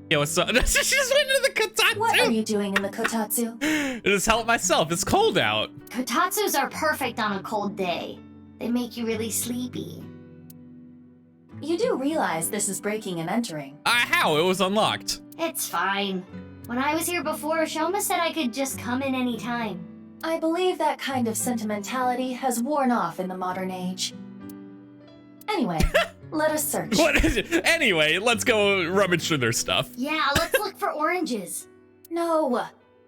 Yeah, what's up? She just went into the kotatsu! What are you doing in the kotatsu? Just help myself. It's cold out. Kotatsus are perfect on a cold day. They make you really sleepy. You do realize this is breaking and entering. How? It was unlocked. It's fine. When I was here before, Shoma said I could just come in any time. I believe that kind of sentimentality has worn off in the modern age. Anyway, let us search. What is it? Anyway, let's go rummage through their stuff. Yeah, let's look for oranges. No,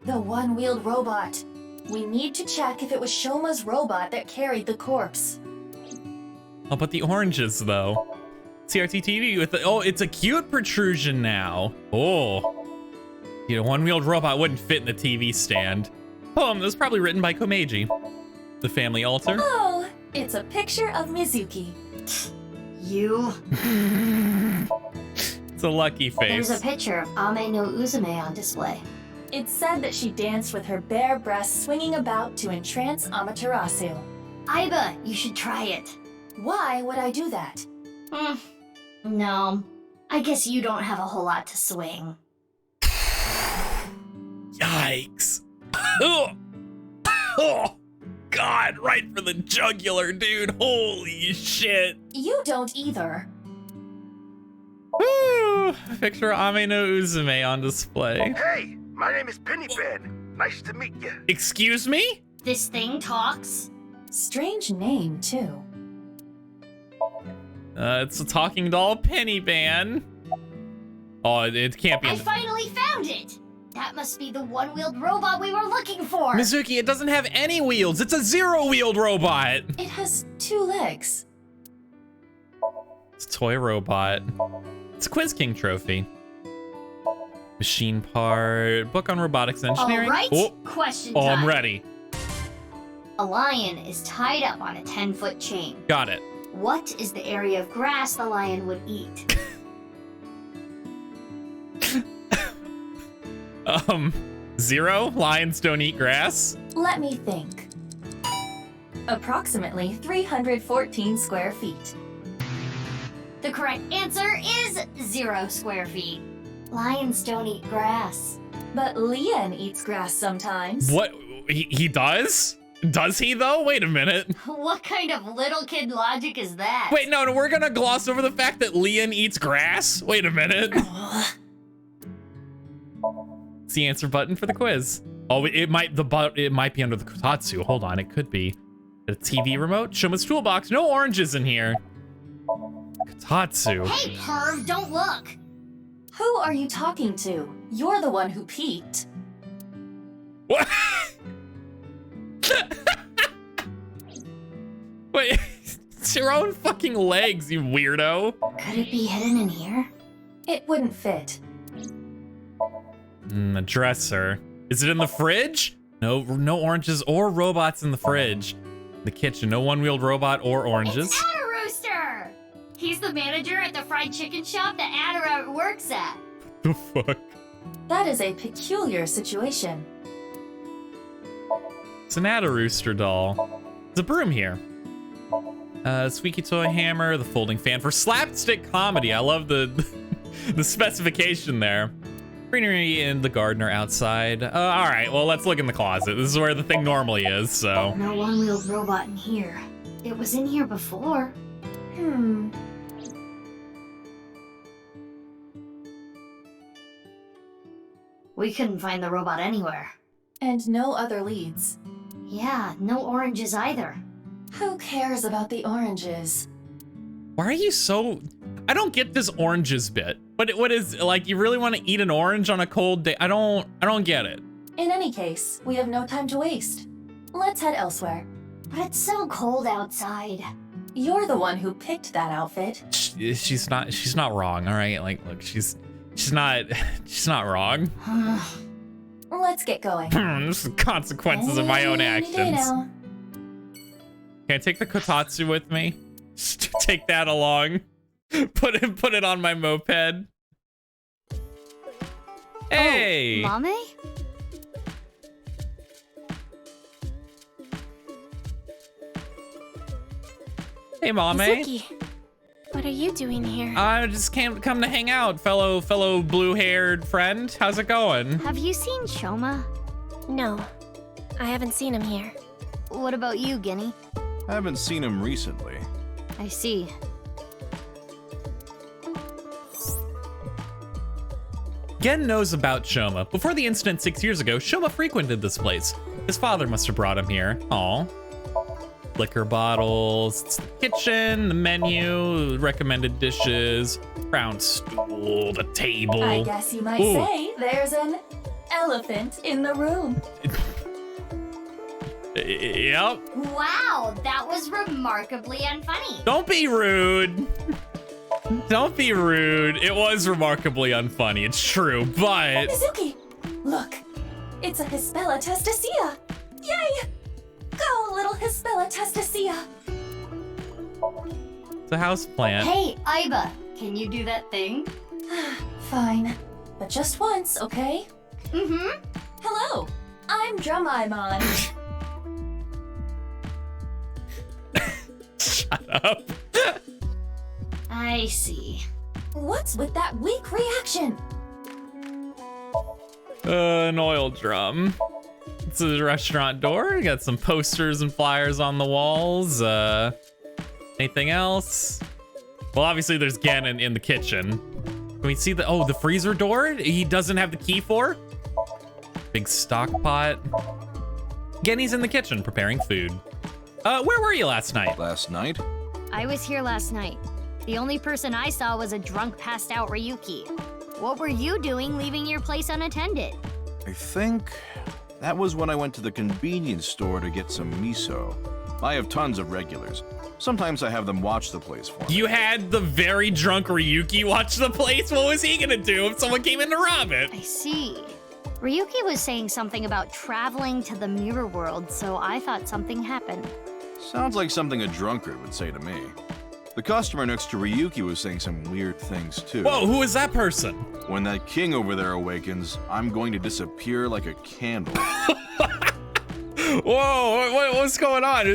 the one-wheeled robot. We need to check if it was Shoma's robot that carried the corpse. Oh, but the oranges, though. CRT TV with the, oh, it's a cute protrusion now. Oh. You know, one-wheeled robot wouldn't fit in the TV stand. Poem that was probably written by Komeiji. The family altar. Oh, it's a picture of Mizuki. You? It's a lucky face. There's a picture of Ame no Uzume on display. It said that she danced with her bare breasts swinging about to entrance Amaterasu. Aiba, you should try it. Why would I do that? No. I guess you don't have a whole lot to swing. Yikes. Oh. Oh, God, right for the jugular, dude. Holy shit. You don't either. Woo! Picture Ame no Uzume on display. Hey, my name is Pennypen. Nice to meet you. Excuse me? This thing talks? Strange name, too. It's a talking doll penny ban. Oh, it can't be. I finally found it! That must be the one-wheeled robot we were looking for! Mizuki, it doesn't have any wheels. It's a zero-wheeled robot. It has 2 legs. It's a toy robot. It's a Quiz King trophy. Machine part. Book on robotics and engineering. All right, Oh, question oh, time. I'm ready. A lion is tied up on a 10-foot chain. Got it. What is the area of grass the lion would eat? 0. Lions don't eat grass. Let me think. Approximately 314 square feet. The correct answer is 0 square feet. Lions don't eat grass. But Lian eats grass sometimes. What? He does? Does he, though? Wait a minute. What kind of little kid logic is that? Wait, no, we're gonna gloss over the fact that Lian eats grass? Wait a minute. It's the answer button for the quiz. Oh, it might be under the kotatsu. Hold on, it could be. A TV remote? Shoma's toolbox. No oranges in here. Kotatsu. Hey, perv, don't look. Who are you talking to? You're the one who peeked. What? Wait, it's your own fucking legs, you weirdo. Could it be hidden in here? It wouldn't fit. The dresser. Is it in the fridge? No oranges or robots in the fridge. The kitchen, no one-wheeled robot or oranges. It's Adderooster! He's the manager at the fried chicken shop that Adder works at. The fuck? That is a peculiar situation. It's an Adderooster doll. There's a broom here. Squeaky toy hammer, the folding fan for slapstick comedy. I love the the specification there. Greenery in the garden or outside. All right, well, let's look in the closet. This is where the thing normally is, so. No one-wheeled robot in here. It was in here before. We couldn't find the robot anywhere. And no other leads. Yeah, no oranges either. Who cares about the oranges? Why are you so... I don't get this oranges bit. What is, like, you really want to eat an orange on a cold day? I don't get it. In any case, we have no time to waste. Let's head elsewhere. But it's so cold outside. You're the one who picked that outfit. She's not wrong, all right? Like, look, she's not wrong. Let's get going. There's the consequences of my own Any day actions. now. Can I take the kotatsu with me? Just take that along. Put it on my moped. Hey! Oh, Mame? Hey, Mame. Mizuki, what are you doing here? I just come to hang out, fellow blue-haired friend. How's it going? Have you seen Shoma? No, I haven't seen him here. What about you, Guinea? I haven't seen him recently. I see. Gen knows about Shoma. Before the incident 6 years ago, Shoma frequented this place. His father must have brought him here. Aw. Liquor bottles, it's the kitchen, the menu, recommended dishes, brown stool, the table. I guess you might say there's an elephant in the room. Yep. Wow, that was remarkably unfunny. Don't be rude. Don't be rude. It was remarkably unfunny. It's true, but... Mizuki, look. It's a Hispella testacea. Yay! Go, little Hispella testacea. It's a house plant. Hey, Aiba, can you do that thing? Fine, but just once, okay? Mm-hmm. Hello, I'm Drumaimon. Shut up. I see. What's with that weak reaction? An oil drum. It's a restaurant door. You got some posters and flyers on the walls. Anything else? Well, obviously there's Gen in the kitchen. Can we see the freezer door he doesn't have the key for? Big stock pot. Genny's in the kitchen preparing food. Where were you last night? Last night? I was here last night. The only person I saw was a drunk, passed out Ryuki. What were you doing leaving your place unattended? I think that was when I went to the convenience store to get some miso. I have tons of regulars. Sometimes I have them watch the place for me. You had the very drunk Ryuki watch the place? What was he gonna do if someone came in to rob it? I see. Ryuki was saying something about traveling to the mirror world, so I thought something happened. Sounds like something a drunkard would say to me. The customer next to Ryuki was saying some weird things too. Whoa, who is that person? When that king over there awakens, I'm going to disappear like a candle. Whoa, what's going on?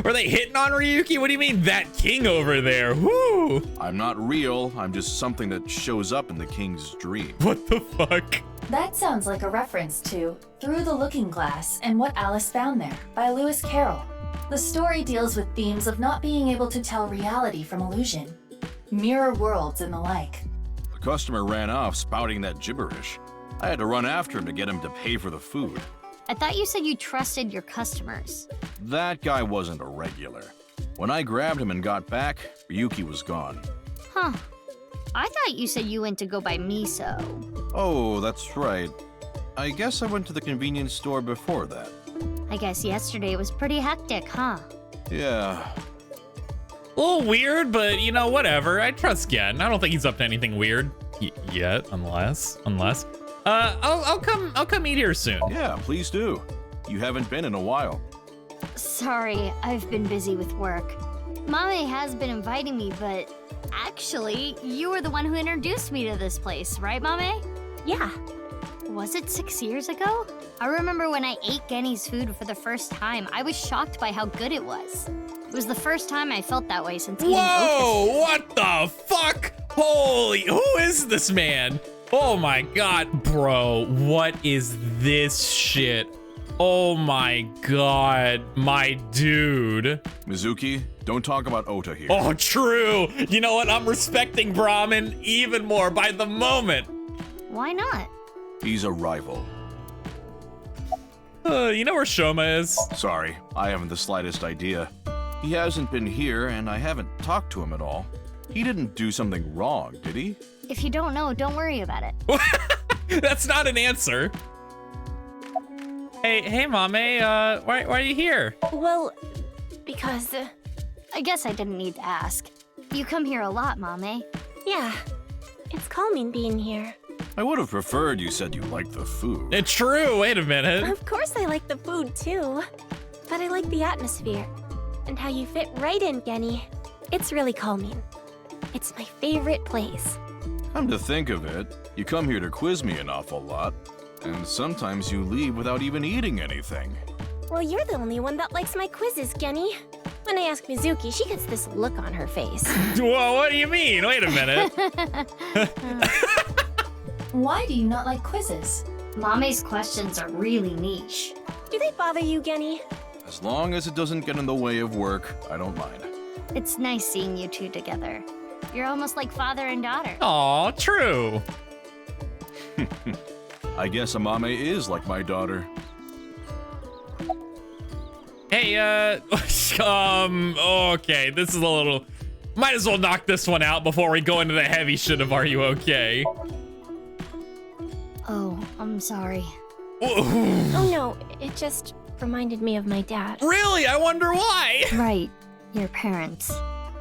Were they hitting on Ryuki? What do you mean, that king over there? Whoo! I'm not real, I'm just something that shows up in the king's dream. What the fuck? That sounds like a reference to Through the Looking Glass and What Alice Found There by Lewis Carroll. The story deals with themes of not being able to tell reality from illusion, mirror worlds and the like. The customer ran off spouting that gibberish. I had to run after him to get him to pay for the food. I thought you said you trusted your customers. That guy wasn't a regular. When I grabbed him and got back, Ryuki was gone. Huh. I thought you said you went to go buy miso. Oh, that's right. I guess I went to the convenience store before that. I guess yesterday was pretty hectic, huh? Yeah. A little weird, but you know, whatever. I trust Gen. I don't think he's up to anything weird yet, unless. I'll come eat here soon. Yeah, please do. You haven't been in a while. Sorry, I've been busy with work. Mame has been inviting me, but actually, you were the one who introduced me to this place, right, Mame? Yeah. Was it 6 years ago? I remember when I ate Genny's food for the first time, I was shocked by how good it was. It was the first time I felt that way since eating Whoa, what the fuck? Holy, who is this man? Oh my god, bro, what is this shit? Oh my god, my dude. Mizuki, don't talk about Ota here. Oh, true. You know what? I'm respecting Brahmin even more by the moment. Why not? He's a rival. You know where Shoma is? Sorry, I haven't the slightest idea. He hasn't been here, and I haven't talked to him at all. He didn't do something wrong, did he? If you don't know, don't worry about it. That's not an answer. Hey, Mame, why are you here? Well, because... I guess I didn't need to ask. You come here a lot, Mame. yeah, it's calming being here. I would have preferred you said you liked the food. It's true, wait a minute. Of course I like the food too, but I like the atmosphere and how you fit right in, Genny. It's really calming. It's my favorite place. Come to think of it, you come here to quiz me an awful lot, and sometimes you leave without even eating anything. Well, you're the only one that likes my quizzes, Genny. When I ask Mizuki, she gets this look on her face. Whoa, what do you mean? Wait a minute. Why do you not like quizzes? Mame's questions are really niche. Do they bother you, Genny? As long as it doesn't get in the way of work, I don't mind. It's nice seeing you two together. You're almost like father and daughter. Aw, true. I guess Amame is like my daughter. Hey, okay, this is a little... Might as well knock this one out before we go into the heavy shit of Are You Okay? Oh, I'm sorry. Oh no, it just reminded me of my dad. Really? I wonder why. Right, your parents.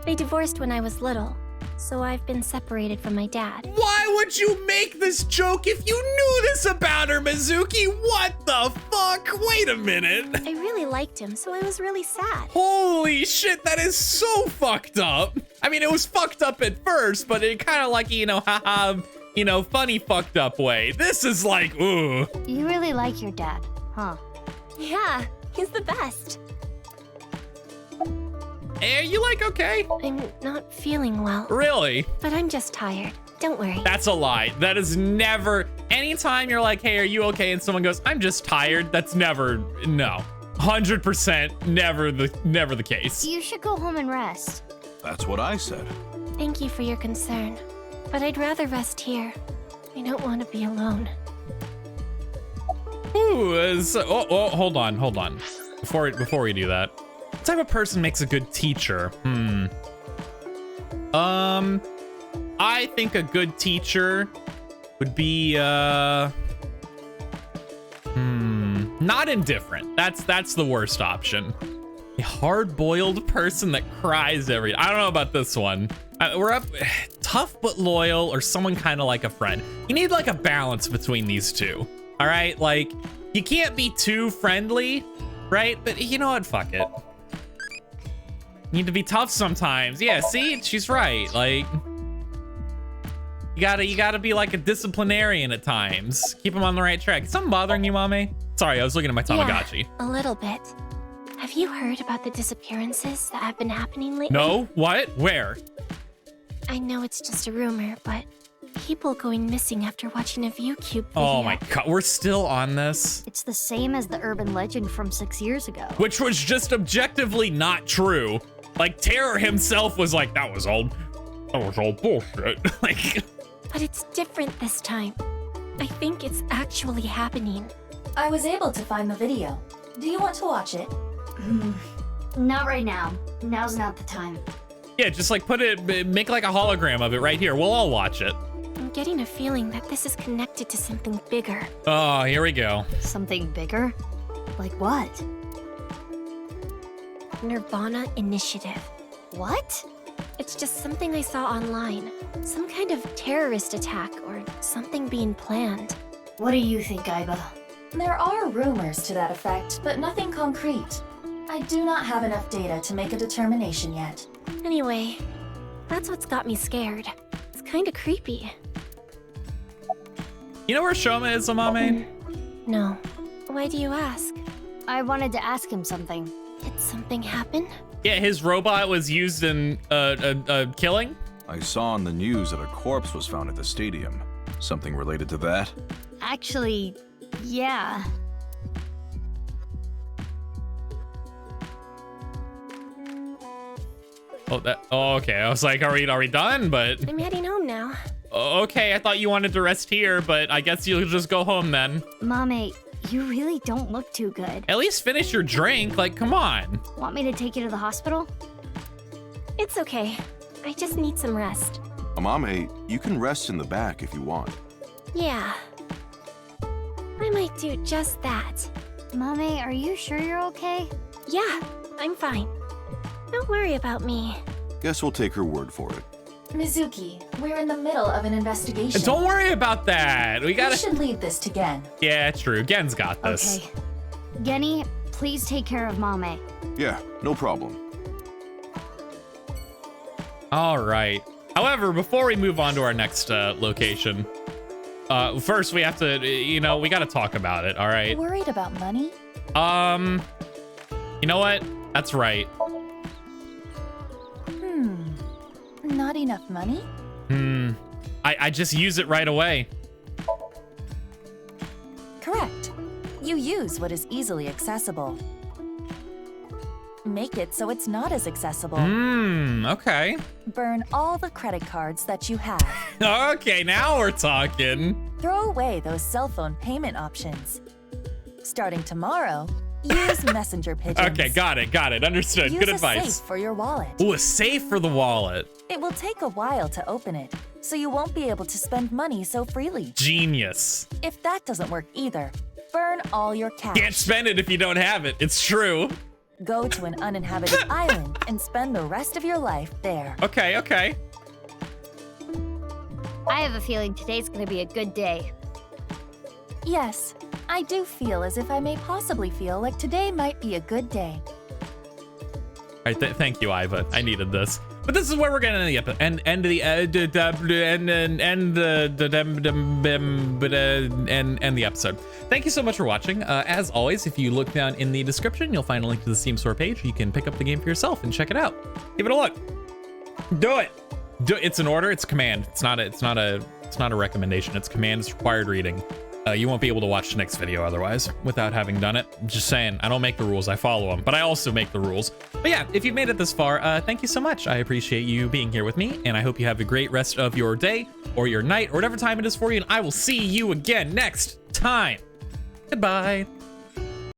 They divorced when I was little, so I've been separated from my dad. Why would you make this joke if you knew this about her, Mizuki? What the fuck? Wait a minute. I really liked him, so I was really sad. Holy shit, that is so fucked up. I mean, it was fucked up at first, but it kind of like, you know, haha, you know, funny fucked up way. This is like, ooh. You really like your dad, huh? Yeah, he's the best. Hey, are you like okay? I'm not feeling well. Really? But I'm just tired. Don't worry. That's a lie. That is never, anytime you're like, hey, are you okay? And someone goes, I'm just tired. That's never, no. 100% never the case. You should go home and rest. That's what I said. Thank you for your concern, but I'd rather rest here. I don't want to be alone. Ooh, hold on. Before we do that, what type of person makes a good teacher? I think a good teacher would be not indifferent. That's the worst option. A hard-boiled person that cries every... I don't know about this one. We're up tough but loyal, or someone kind of like a friend. You need like a balance between these two. All right, like you can't be too friendly, right? But you know what? Fuck it. You need to be tough sometimes. Yeah, see, she's right. Like you gotta be like a disciplinarian at times. Keep him on the right track. Is something bothering you, Mame? Sorry, I was looking at my Tamagotchi. Yeah, a little bit. Have you heard about the disappearances that have been happening lately? No, what? Where? I know it's just a rumor, but people going missing after watching a ViewCube video. Oh my god, we're still on this? It's the same as the urban legend from 6 years ago. Which was just objectively not true. Like, Terror himself was like, that was all bullshit. Like... But it's different this time. I think it's actually happening. I was able to find the video. Do you want to watch it? Not right now. Now's not the time. Yeah, just like make like a hologram of it right here. We'll all watch it. I'm getting a feeling that this is connected to something bigger. Oh, here we go. Something bigger? Like what? nirvanA Initiative. What? It's just something I saw online. Some kind of terrorist attack or something being planned. What do you think, Aiba? There are rumors to that effect, but nothing concrete. I do not have enough data to make a determination yet. Anyway, that's what's got me scared. It's kind of creepy. You know where Shoma is, Amame? No. Why do you ask? I wanted to ask him something. Did something happen? Yeah, his robot was used in a killing. I saw on the news that a corpse was found at the stadium. Something related to that? Actually, yeah. Oh, okay. I was like, are we done? But I'm heading home now. Okay, I thought you wanted to rest here, but I guess you'll just go home then. Mame, you really don't look too good. At least finish your drink. Like, come on. Want me to take you to the hospital? It's okay. I just need some rest. Amame, you can rest in the back if you want. Yeah. I might do just that. Mame, are you sure you're okay? Yeah, I'm fine. Don't worry about me. Guess we'll take her word for it. Mizuki, we're in the middle of an investigation. Don't worry about that. We should leave this to Gen. Yeah, true. Gen's got this. Okay. Genny, please take care of Mame. Yeah, no problem. All right. However, before we move on to our next location, first we have to, we got to talk about it. All right. Worried about money? You know what? That's right. Not enough money? I just use it right away. Correct. You use what is easily accessible. Make it so it's not as accessible. Okay. Burn all the credit cards that you have. Okay, now we're talking. Throw away those cell phone payment options. Starting tomorrow, use messenger pigeons. Okay, got it. Understood. Good advice. Use a safe for your wallet. Ooh, a safe for the wallet. It will take a while to open it, so you won't be able to spend money so freely. Genius. If that doesn't work either, burn all your cash. Can't spend it if you don't have it. It's true. Go to an uninhabited island and spend the rest of your life there. Okay. I have a feeling today's gonna be a good day. Yes, I do feel as if I may possibly feel like today might be a good day. All right, thank you, Iva. I needed this. But this is where we're gonna end the episode. Thank you so much for watching. As always, if you look down in the description, you'll find a link to the Steam store page. You can pick up the game for yourself and check it out. Give it a look. Do it. It's an order. It's a command. It's not a recommendation. It's command. It's required reading. You won't be able to watch the next video otherwise without having done it. Just saying, I don't make the rules, I follow them, but I also make the rules. But yeah, if you've made it this far, thank you so much. I appreciate you being here with me, and I hope you have a great rest of your day or your night or whatever time it is for you, and I will see you again next time. Goodbye.